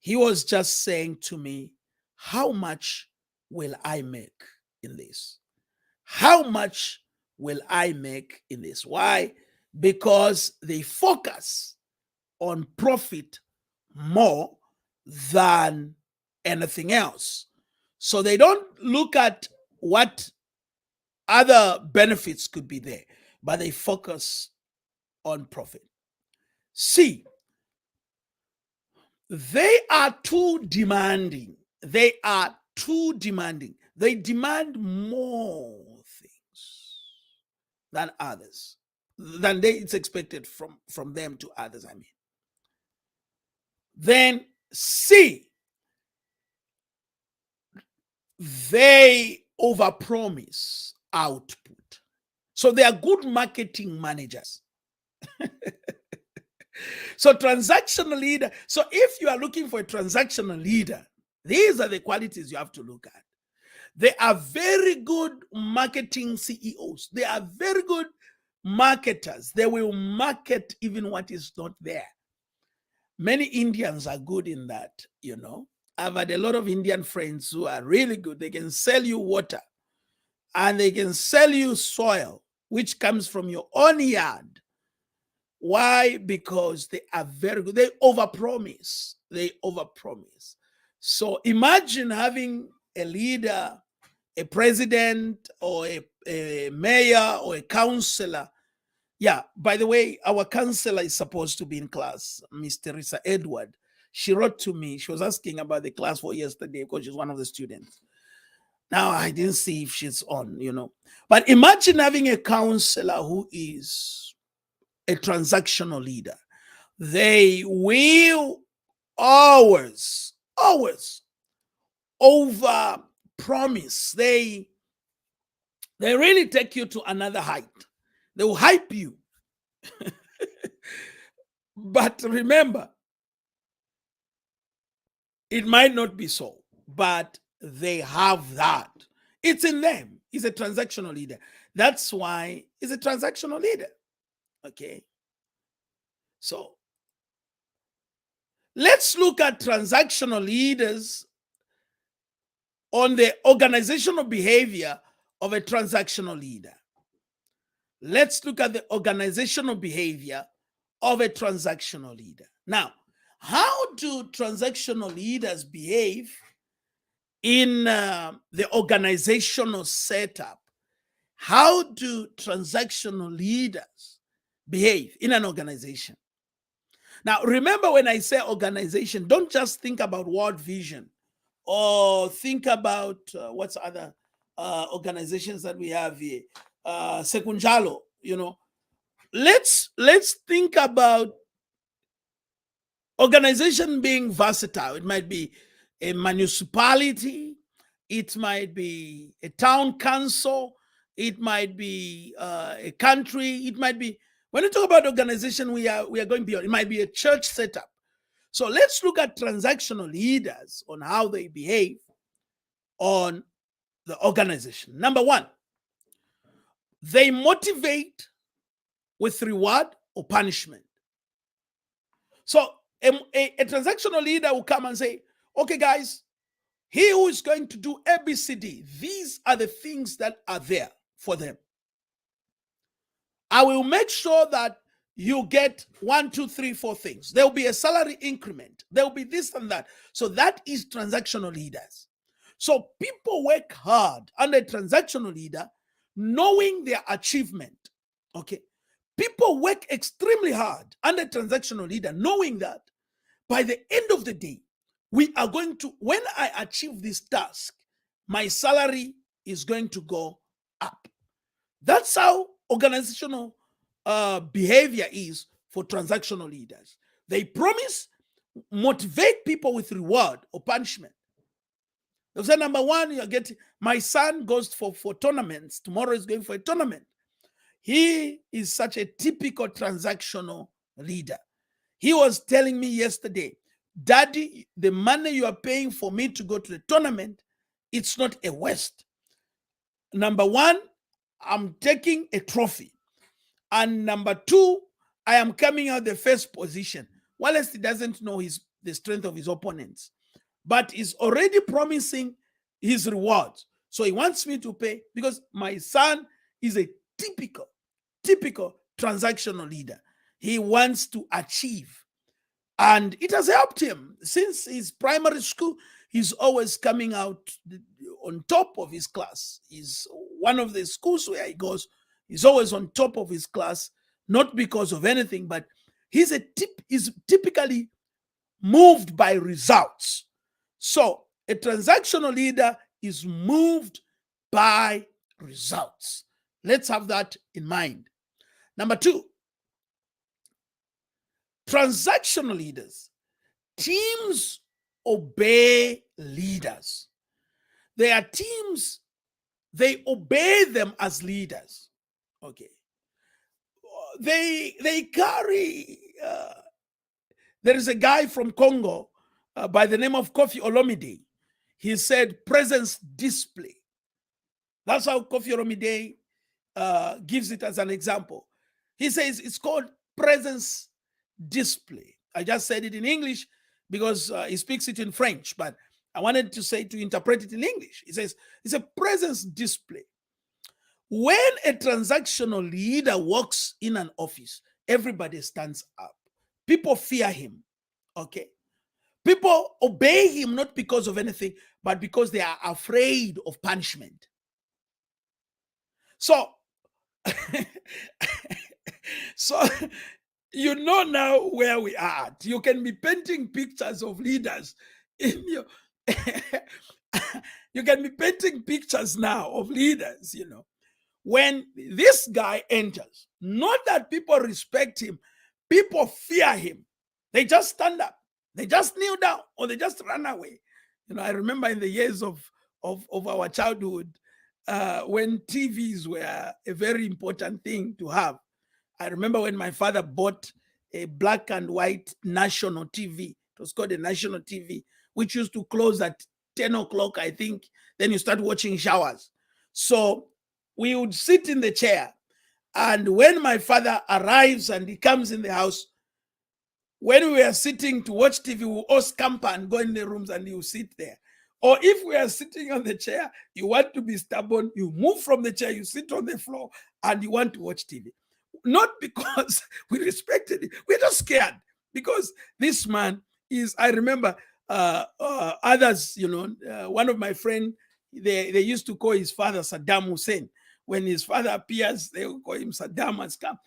he was just saying to me, how much will I make in this? How much will I make in this? Why? Because they focus on profit more than anything else. So they don't look at what other benefits could be there, but they focus on profit. C, they are too demanding. They are too demanding. They demand more things than others, than it's expected from them to others, I mean. Then C, they overpromise output. So they are good marketing managers. So transactional leader. So if you are looking for a transactional leader, these are the qualities you have to look at. They are very good marketing CEOs. They are very good marketers. They will market even what is not there. Many Indians are good in that, you know. I've had a lot of Indian friends who are really good. They can sell you water and they can sell you soil, which comes from your own yard. Why? Because they are very good. They overpromise. They overpromise. So imagine having a leader a president or a mayor or a counselor. Yeah, by the way, our counselor is supposed to be in class, Miss Teresa Edward. She wrote to me. She was asking about the class for yesterday because she's one of the students. Now, I didn't see if she's on, But imagine having a counselor who is a transactional leader. They will always over promise. They really take you to another height. They will hype you. But remember, it might not be so, but they have that. It's in them. He's a transactional leader. That's why he's a transactional leader. Okay. So let's look at transactional leaders on the organizational behavior of a transactional leader. Let's look at the organizational behavior of a transactional leader. Now, how do transactional leaders behave in the organizational setup? How do transactional leaders behave in an organization? Now, remember when I say organization, don't just think about World Vision or think about what's other organizations that we have here, Sekunjalo. Let's think about organization being versatile. It might be a municipality, it might be a town council, it might be a country, it might be, when you talk about organization, we are going beyond. It might be a church setup. So let's look at transactional leaders on how they behave on the organization. Number one, they motivate with reward or punishment. So a transactional leader will come and say, okay, guys, he who is going to do ABCD, these are the things that are there for them. I will make sure that you get 1, 2, 3, 4 things. There will be a salary increment. There will be this and that. So that is transactional leaders. So people work hard under a transactional leader, knowing their achievement. Okay. People work extremely hard under a transactional leader, knowing that by the end of the day, we are going to, when I achieve this task, my salary is going to go up. That's how organizational behavior is for transactional leaders. They promise, motivate people with reward or punishment. They'll say, number one, you're getting, my son goes for tournaments. Tomorrow is going for a tournament. He is such a typical transactional leader. He was telling me yesterday, Daddy, the money you are paying for me to go to the tournament, it's not a waste. Number one, I'm taking a trophy. And number two, I am coming out the first position. Wallace doesn't know the strength of his opponents, but is already promising his rewards. So he wants me to pay because my son is a typical transactional leader. He wants to achieve. And it has helped him since his primary school. He's always coming out on top of his class. He's one of the schools where he goes, he's always on top of his class, not because of anything, but he's typically moved by results. So a transactional leader is moved by results. Let's have that in mind. Number two, transactional leaders, teams obey leaders. There are teams, they obey them as leaders. Okay. They carry, there is a guy from Congo by the name of Kofi Olomide. He said, presence display. That's how Kofi Olomide gives it as an example. He says it's called presence display. I just said it in English because he speaks it in French, but I wanted to interpret it in English. He says it's a presence display. When a transactional leader walks in an office, everybody stands up. People fear him. Okay. People obey him not because of anything, but because they are afraid of punishment. So, so you know now where we are at. You can be painting pictures of leaders in your you can be painting pictures now of leaders, when this guy enters. Not that people respect him, people fear him. They just stand up, they just kneel down, or they just run away. I remember in the years of our childhood, when TVs were a very important thing to have. I remember when my father bought a black and white national TV. It was called a national TV, which used to close at 10 o'clock, I think. Then you start watching showers. So we would sit in the chair. And when my father arrives and he comes in the house, when we are sitting to watch TV, we all scamper and go in the rooms and you sit there. Or if we are sitting on the chair, you want to be stubborn, you move from the chair, you sit on the floor, and you want to watch TV. Not because we respected it, we're just scared because this man is. I remember others, one of my friends, they used to call his father Saddam Hussein. When his father appears, they will call him Saddam has come.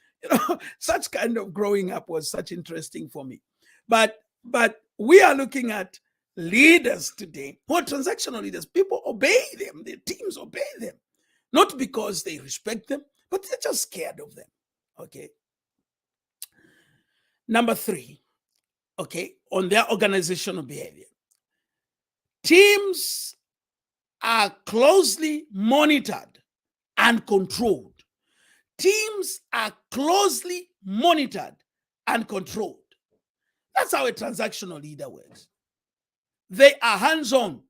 Such kind of growing up was such interesting for me. But we are looking at leaders today who are transactional leaders. People obey them, their teams obey them, not because they respect them, but they're just scared of them. Okay. Number 3, okay, on their organizational behavior. Teams are closely monitored and controlled. Teams are closely monitored and controlled. That's how a transactional leader works. They are hands-on.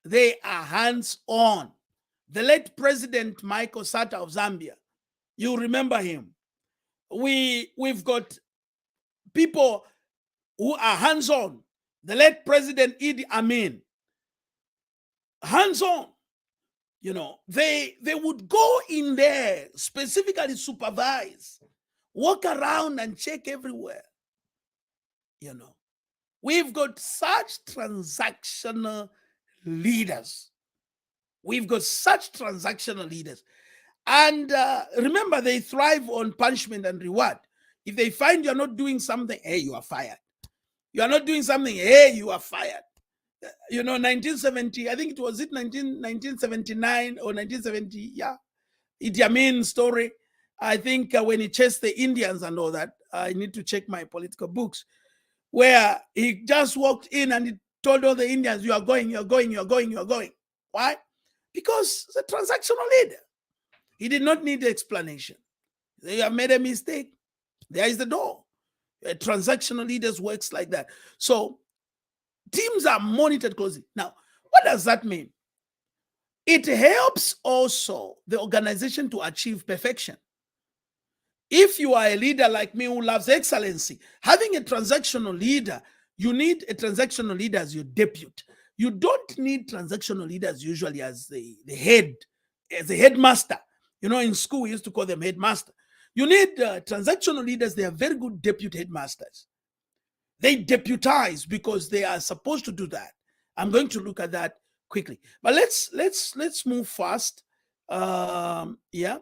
They are hands-on. The late President Michael Sata of Zambia, you remember him. We've got people who are hands-on. The late President Idi Amin, hands-on. They would go in there, specifically supervise, walk around and check everywhere. We've got such transactional leaders. We've got such transactional leaders. And remember, they thrive on punishment and reward. If they find you're not doing something, hey, you are fired. You are not doing something, hey, you are fired. 1970, I think it was 1979 or 1970, yeah. Idi Amin story. I think when he chased the Indians and all that, I need to check my political books, where he just walked in and he told all the Indians, you are going, you're going, you're going, you're going. Why? Because the transactional leader. He did not need the explanation. You have made a mistake. There is the door. Transactional leaders works like that. So teams are monitored closely. Now, what does that mean? It helps also the organization to achieve perfection. If you are a leader like me who loves excellency, having a transactional leader, you need a transactional leader as your deputy. You don't need transactional leaders usually as the head, as a headmaster. In school, we used to call them headmaster. You need transactional leaders. They are very good deputy headmasters. They deputize because they are supposed to do that. I'm going to look at that quickly. But let's move fast. Yeah.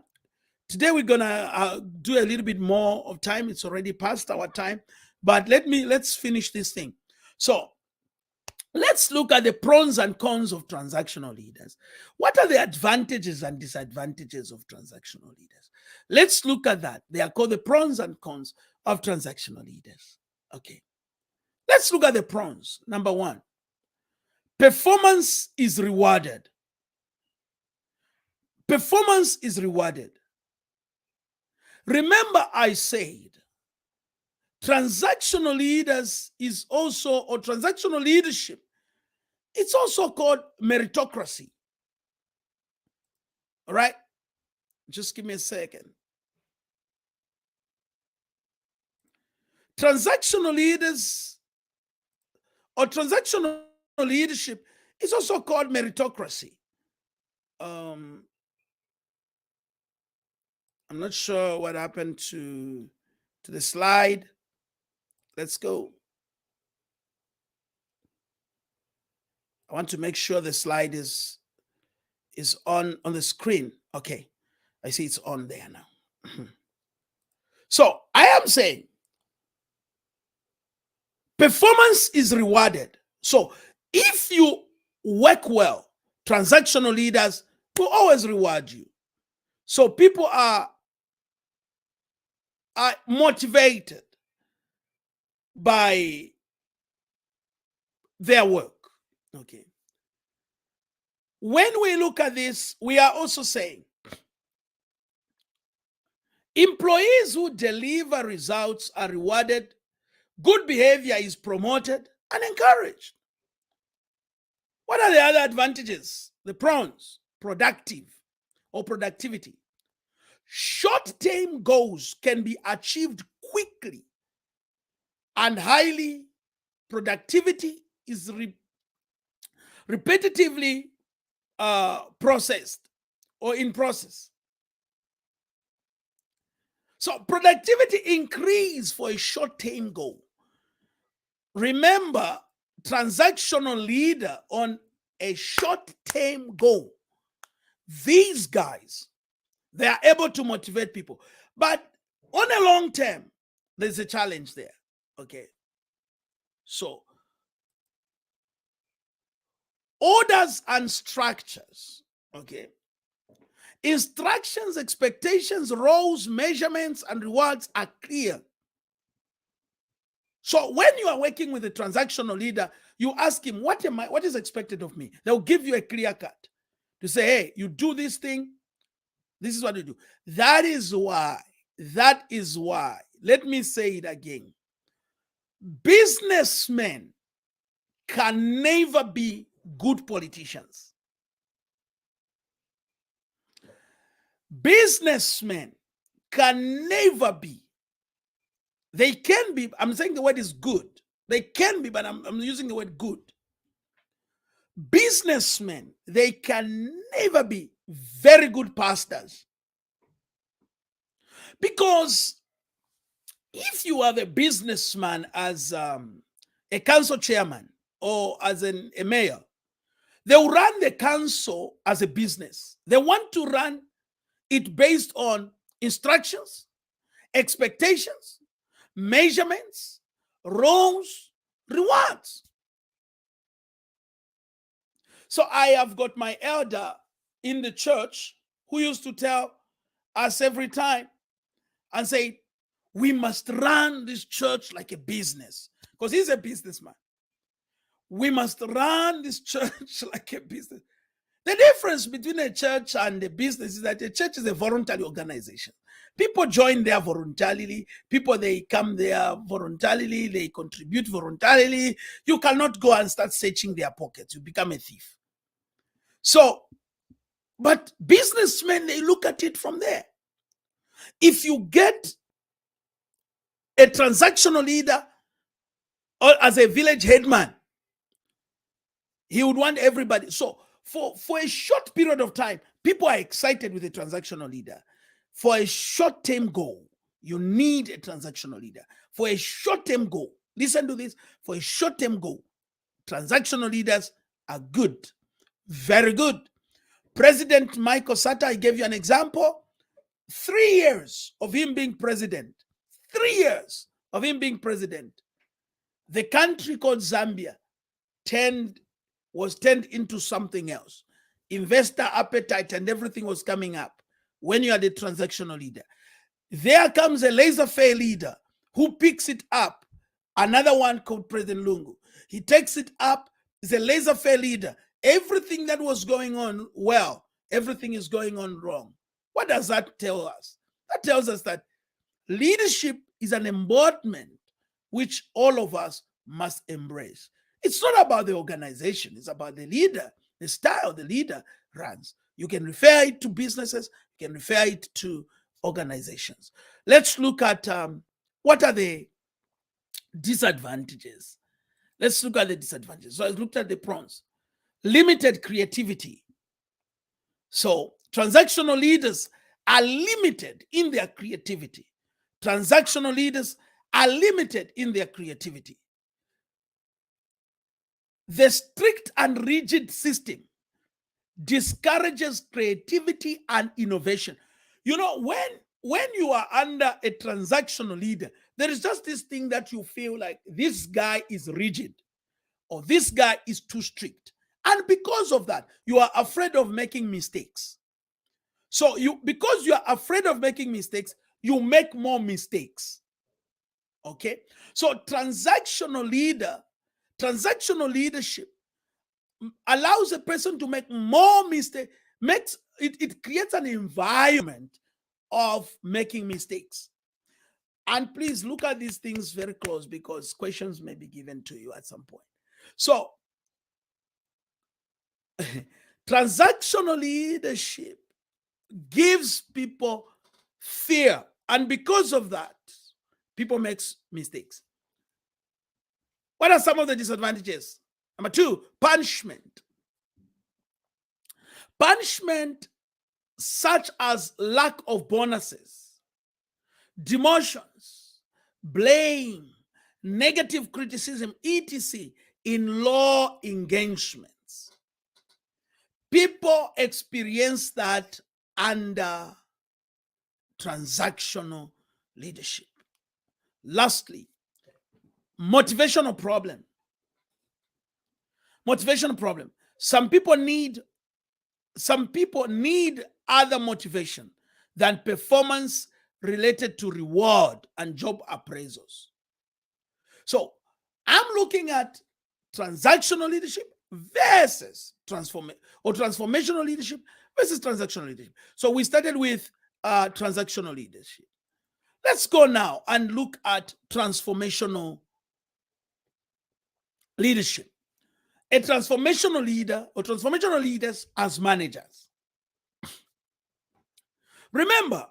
Today we're gonna do a little bit more of time. It's already past our time, but let's finish this thing. So let's look at the pros and cons of transactional leaders. What are the advantages and disadvantages of transactional leaders? Let's look at that. They are called the pros and cons of transactional leaders. Okay. Let's look at the pros. Number 1, performance is rewarded. Performance is rewarded. Remember, I said transactional leaders is also, or transactional leadership, it's also called meritocracy. All right? Just give me a second. Transactional leaders or transactional leadership is also called meritocracy. I'm not sure what happened to the slide. Let's go. I want to make sure the slide is on the screen. Okay, I see it's on there now. So I am saying performance is rewarded. So if you work well, transactional leaders will always reward you. So people are motivated by their work. Okay. When we look at this, we are also saying employees who deliver results are rewarded, good behavior is promoted and encouraged. What are the other advantages? The pros: productive or productivity. Short-term goals can be achieved quickly, and highly productivity is repetitively processed or in process. So productivity increase for a short-term goal. Remember, transactional leader on a short-term goal. These guys, they are able to motivate people. But on a long term, there's a challenge there. Okay. So orders and structures. Okay. Instructions, expectations, roles, measurements, and rewards are clear. So when you are working with a transactional leader, you ask him, what is expected of me? They'll give you a clear cut to say, hey, you do this thing, this is what you do. That is why, let me say it again. Businessmen can never be good politicians. Businessmen can never be. They can be, I'm saying the word is good. They can be, but I'm using the word good. Businessmen, they can never be very good pastors. Because if you are the businessman as a council chairman or as a mayor, they will run the council as a business. They want to run it based on instructions, expectations, measurements, roles, rewards. So I have got my elder in the church who used to tell us every time and say, we must run this church like a business, because he's a businessman. We must run this church like a business. The difference between a church and a business is that a church is a voluntary organization. People join there voluntarily. People, they come there voluntarily. They contribute voluntarily. You cannot go and start searching their pockets. You become a thief. So, but businessmen, they look at it from there. If you get a transactional leader or as a village headman, he would want everybody. So for a short period of time, people are excited with a transactional leader. For a short-term goal, you need a transactional leader. For a short-term goal, listen to this, for a short-term goal, transactional leaders are good, very good. President Michael Sata, I gave you an example. 3 years of him being president, 3 years of him being president, the country called Zambia was turned into something else. Investor appetite and everything was coming up when you are the transactional leader. There comes a laissez-faire leader who picks it up. Another one called President Lungu. He takes it up. He's a laissez-faire leader. Everything that was going on well, everything is going on wrong. What does that tell us? That tells us that leadership is an embodiment which all of us must embrace. It's not about the organization. It's about the leader, the style the leader runs. You can refer it to businesses. You can refer it to organizations. Let's look at what are the disadvantages. Let's look at the disadvantages. So I looked at the pros. Limited creativity. So transactional leaders are limited in their creativity. Transactional leaders are limited in their creativity. The strict and rigid system discourages creativity and innovation. You know, when you are under a transactional leader, there is just this thing that you feel like this guy is rigid or this guy is too strict. And because of that, you are afraid of making mistakes. So because you are afraid of making mistakes, you make more mistakes. Okay? So transactional leadership allows a person to make more mistakes, it creates an environment of making mistakes. And please look at these things very close because questions may be given to you at some point. So transactional leadership gives people fear, and because of that, people make mistakes. What are some of the disadvantages? Number 2, punishment. Punishment such as lack of bonuses, demotions, blame, negative criticism, etc. in law engagements. People experience that under transactional leadership. Lastly, motivational problem. Motivational problem. Some people need other motivation than performance related to reward and job appraisals. So I'm looking at transactional leadership versus transformational leadership versus transactional leadership. So we started with transactional leadership. Let's go now and look at transformational leadership. A transformational leader or transformational leaders as managers. Remember,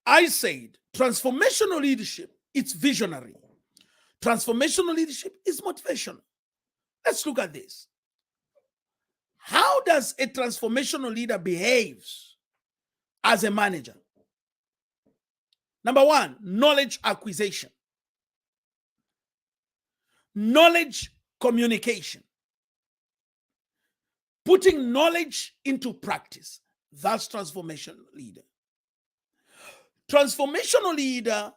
I said transformational leadership, it's visionary. Transformational leadership is motivational. Let's look at this. How does a transformational leader behaves as a manager? Number 1, knowledge acquisition. Knowledge communication. Putting knowledge into practice. That's transformational leader. Transformational leader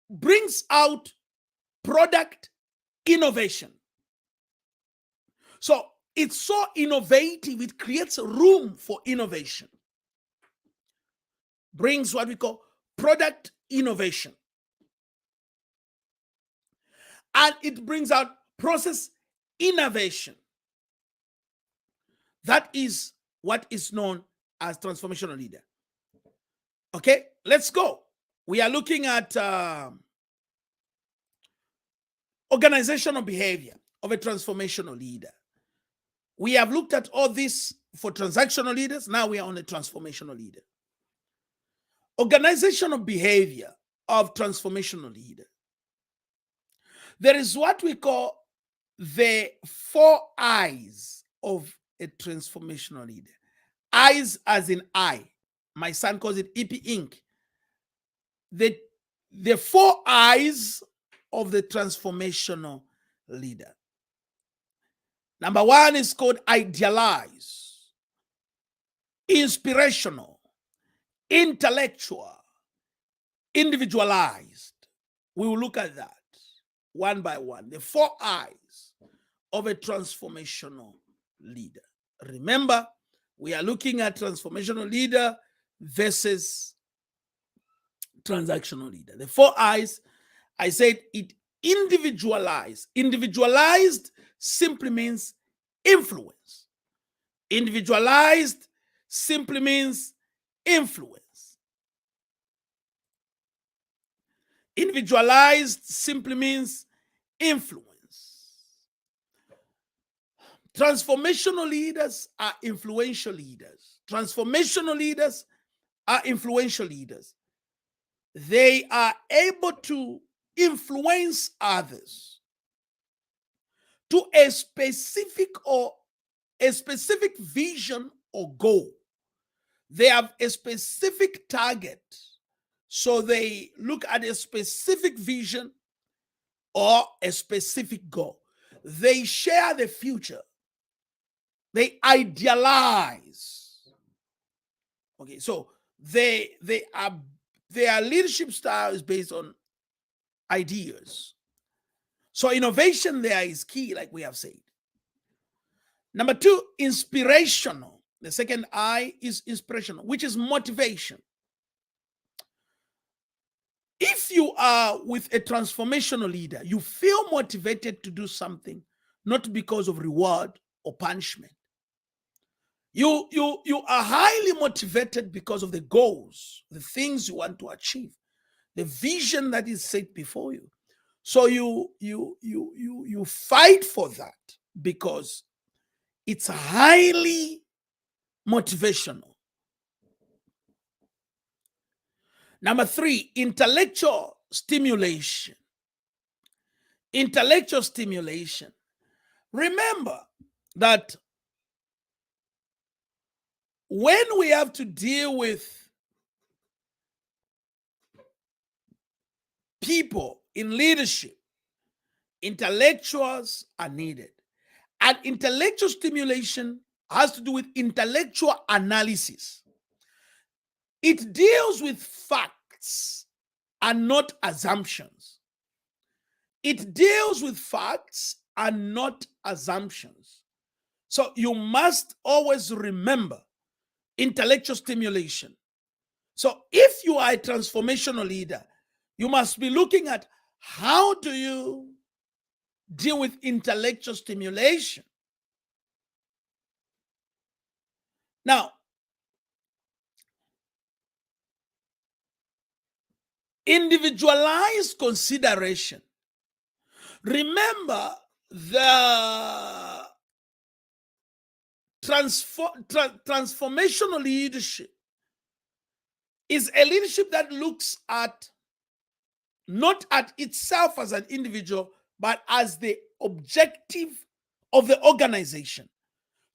brings out product innovation. So it's so innovative, it creates room for innovation. Brings what we call product innovation. And it brings out process innovation. That is what is known as transformational leader. Okay, let's go. We are looking at organizational behavior of a transformational leader. We have looked at all this for transactional leaders. Now we are on a transformational leader. Organizational behavior of transformational leader. There is what we call the 4 eyes of a transformational leader. Eyes as in eye. My son calls it EP ink. The 4 eyes of the transformational leader. Number 1 is called idealize, inspirational, intellectual, individualized. We will look at that one by one. The 4 eyes of a transformational leader. Remember, we are looking at transformational leader versus transactional leader. The 4 eyes, I said it individualized. Individualized simply means influence. Individualized simply means influence. Individualized simply means influence. Transformational leaders are influential leaders. Transformational leaders are influential leaders. They are able to influence others to a specific vision or goal. They have a specific target. So they look at a specific vision or a specific goal. They share the future. They idealize. Okay, so their leadership style is based on ideas. So innovation there is key, like we have said. Number two, inspirational. The second I is inspirational, which is motivation. If you are with a transformational leader, you feel motivated to do something, not because of reward or punishment. You are highly motivated because of the goals, the things you want to achieve, the vision that is set before you. So you fight for that because it's highly motivational. Number three, intellectual stimulation. Intellectual stimulation. Remember that when we have to deal with people in leadership, intellectuals are needed. And intellectual stimulation has to do with intellectual analysis. It deals with facts and not assumptions. It deals with facts and not assumptions. So you must always remember intellectual stimulation. So if you are a transformational leader, you must be looking at how do you deal with intellectual stimulation. Now, individualized consideration. Remember, the transformational leadership is a leadership that looks at not at itself as an individual, but as the objective of the organization.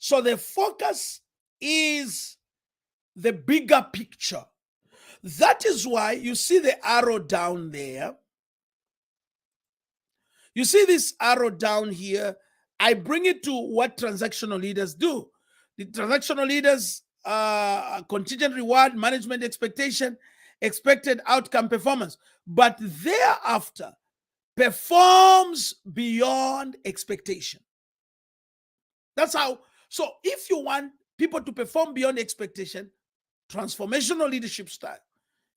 So the focus is the bigger picture. That is why you see the arrow down there. You see this arrow down here. I bring it to what transactional leaders do. The transactional leaders contingent reward, management expectation, expected outcome performance, but thereafter performs beyond expectation. That's how. So if you want people to perform beyond expectation, transformational leadership style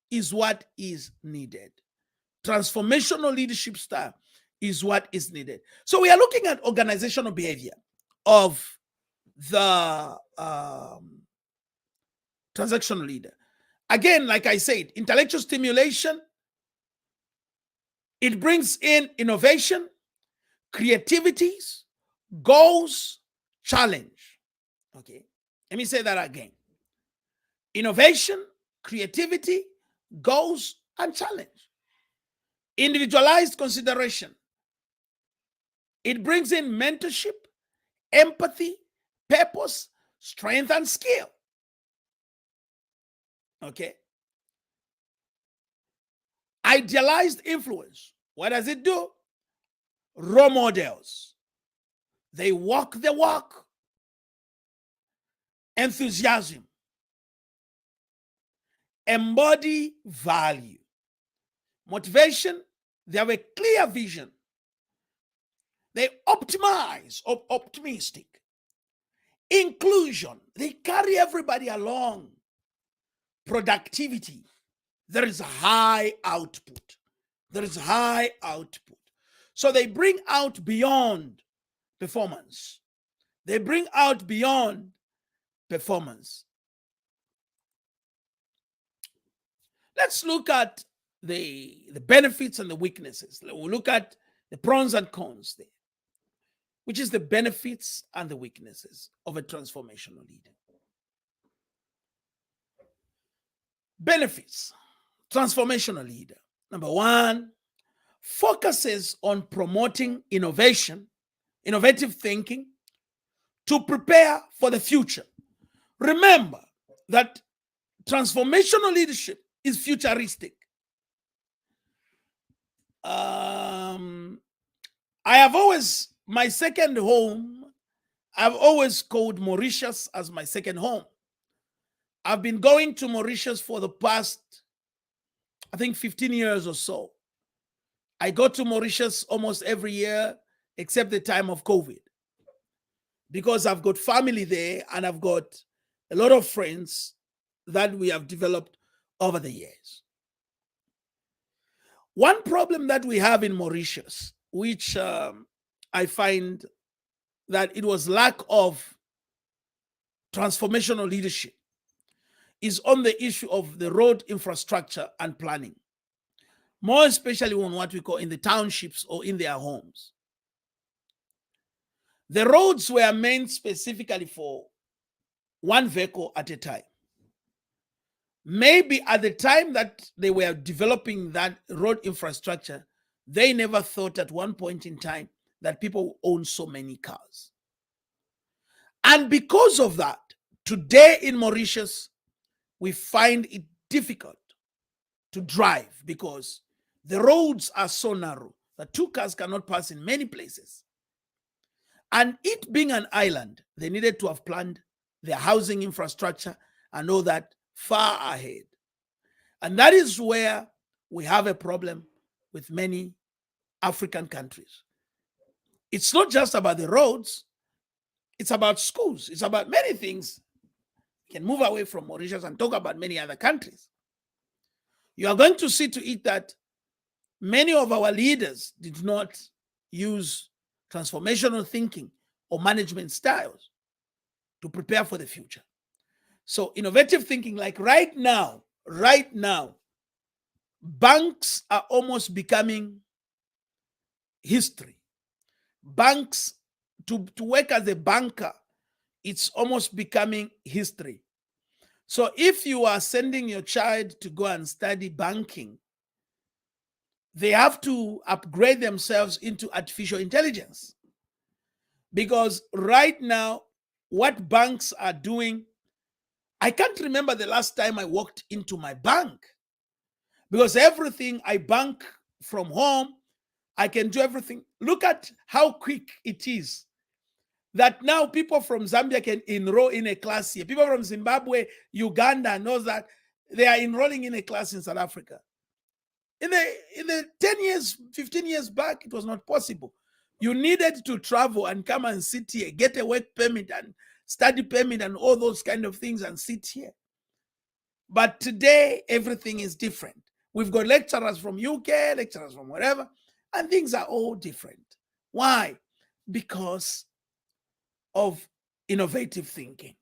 is what is needed. Transformational leadership style is what is needed. So we are looking at organizational behavior of the transactional leader. Again, like I said, intellectual stimulation, it brings in innovation, creativities, goals, challenge. Okay, let me say that again. Innovation, creativity, goals, and challenge. Individualized consideration. It brings in mentorship, empathy, purpose, strength, and skill. Okay. Idealized influence. What does it do? Role models. They walk the walk. Enthusiasm. Embody value. Motivation. They have a clear vision. They optimize, optimistic. Inclusion. They carry everybody along. Productivity. There is high output. There is high output. So they bring out beyond performance. They bring out beyond performance. Let's look at the benefits and the weaknesses. We'll look at the pros and cons there, which is the benefits and the weaknesses of a transformational leader. Benefits. Transformational leader. Number one, focuses on promoting innovation, innovative thinking to prepare for the future. Remember that transformational leadership is futuristic. I have always my second home, I've always called Mauritius as my second home. I've been going to Mauritius for the past, I think, 15 years or so. I go to Mauritius almost every year, except the time of COVID, because I've got family there and I've got a lot of friends that we have developed over the years. One problem that we have in Mauritius, which I find that it was lack of transformational leadership, is on the issue of the road infrastructure and planning, more especially on what we call in the townships or in their homes. The roads were meant specifically for one vehicle at a time. Maybe at the time that they were developing that road infrastructure, they never thought at one point in time that people own so many cars. And because of that, today in Mauritius, we find it difficult to drive because the roads are so narrow that two cars cannot pass in many places. And it being an island, they needed to have planned their housing infrastructure and all that far ahead. And that is where we have a problem with many African countries. It's not just about the roads, it's about schools, it's about many things. We can move away from Mauritius and talk about many other countries. You are going to see to it that many of our leaders did not use transformational thinking or management styles to prepare for the future. So innovative thinking, like right now, banks are almost becoming history. Banks, to work as a banker, it's almost becoming history. So if you are sending your child to go and study banking, they have to upgrade themselves into artificial intelligence. Because right now, what banks are doing, I can't remember the last time I walked into my bank, because everything I bank from home, I can do everything. Look at how quick it is that now people from Zambia can enroll in a class here. People from Zimbabwe, Uganda knows that they are enrolling in a class in South Africa. In the 10 years, 15 years back, it was not possible. You needed to travel and come and sit here, get a work permit and study permit and all those kind of things and sit here. But today, everything is different. We've got lecturers from UK, lecturers from wherever, and things are all different. Why? Because of innovative thinking.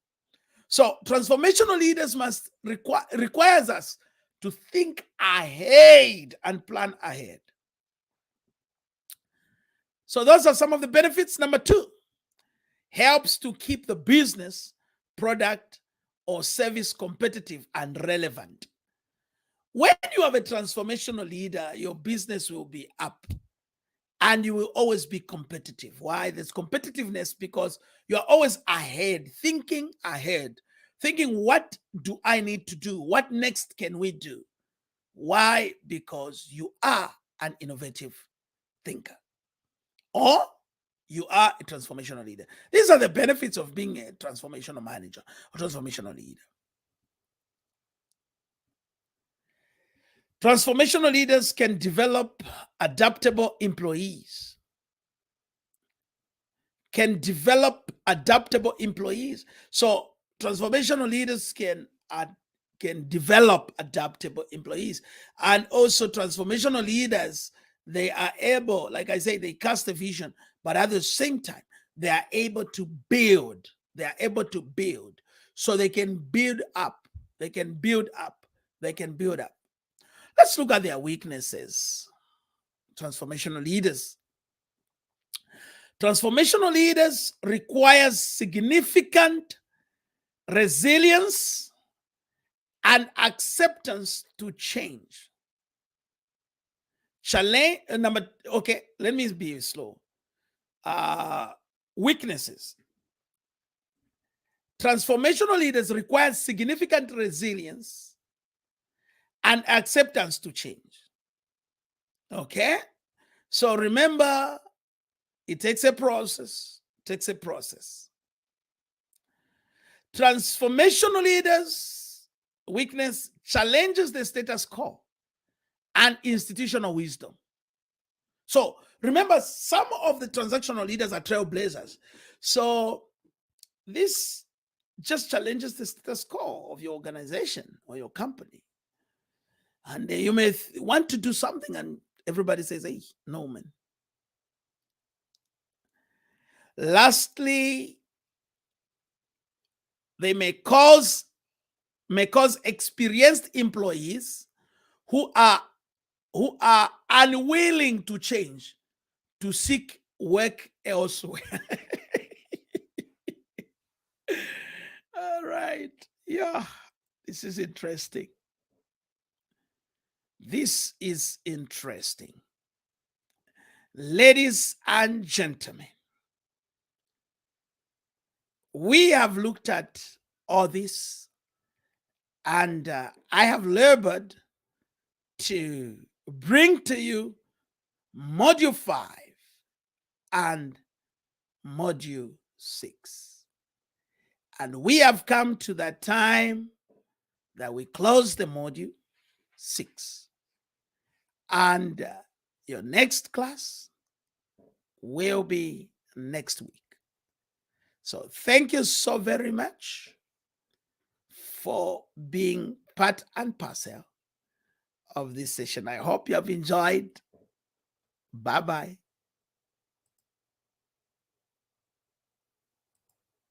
So transformational leaders must requires us to think ahead and plan ahead. So those are some of the benefits. Number 2, helps to keep the business, product, or service competitive and relevant. When you have a transformational leader, your business will be up and you will always be competitive. Why? There's competitiveness because you're always ahead, thinking, what do I need to do? What next can we do? Why? Because you are an innovative thinker, or you are a transformational leader. These are the benefits of being a transformational manager or transformational leader. Transformational leaders can develop adaptable employees. So transformational leaders can develop adaptable employees. And also transformational leaders, they are able, like I say, they cast a vision, but at the same time, they are able to build. So they can build up. Let's look at their weaknesses. Transformational leaders. Transformational leaders requires significant resilience and acceptance to change. Let me be slow. Weaknesses. Transformational leaders require significant resilience and acceptance to change. Okay? So remember, It takes a process. Transformational leaders' weakness challenges the status quo and institutional wisdom. So remember, some of the transactional leaders are trailblazers. So this just challenges the status quo of your organization or your company. And you may want to do something and everybody says, hey, no, man. Lastly, they may cause experienced employees who are unwilling to change to seek work elsewhere. All right. Yeah, this is interesting. This is interesting. Ladies and gentlemen, we have looked at all this, and I have labored to bring to you Module 5 and Module 6. And we have come to that time that we close the Module 6. And your next class will be next week. So thank you so very much for being part and parcel of this session. I hope you have enjoyed. Bye-bye.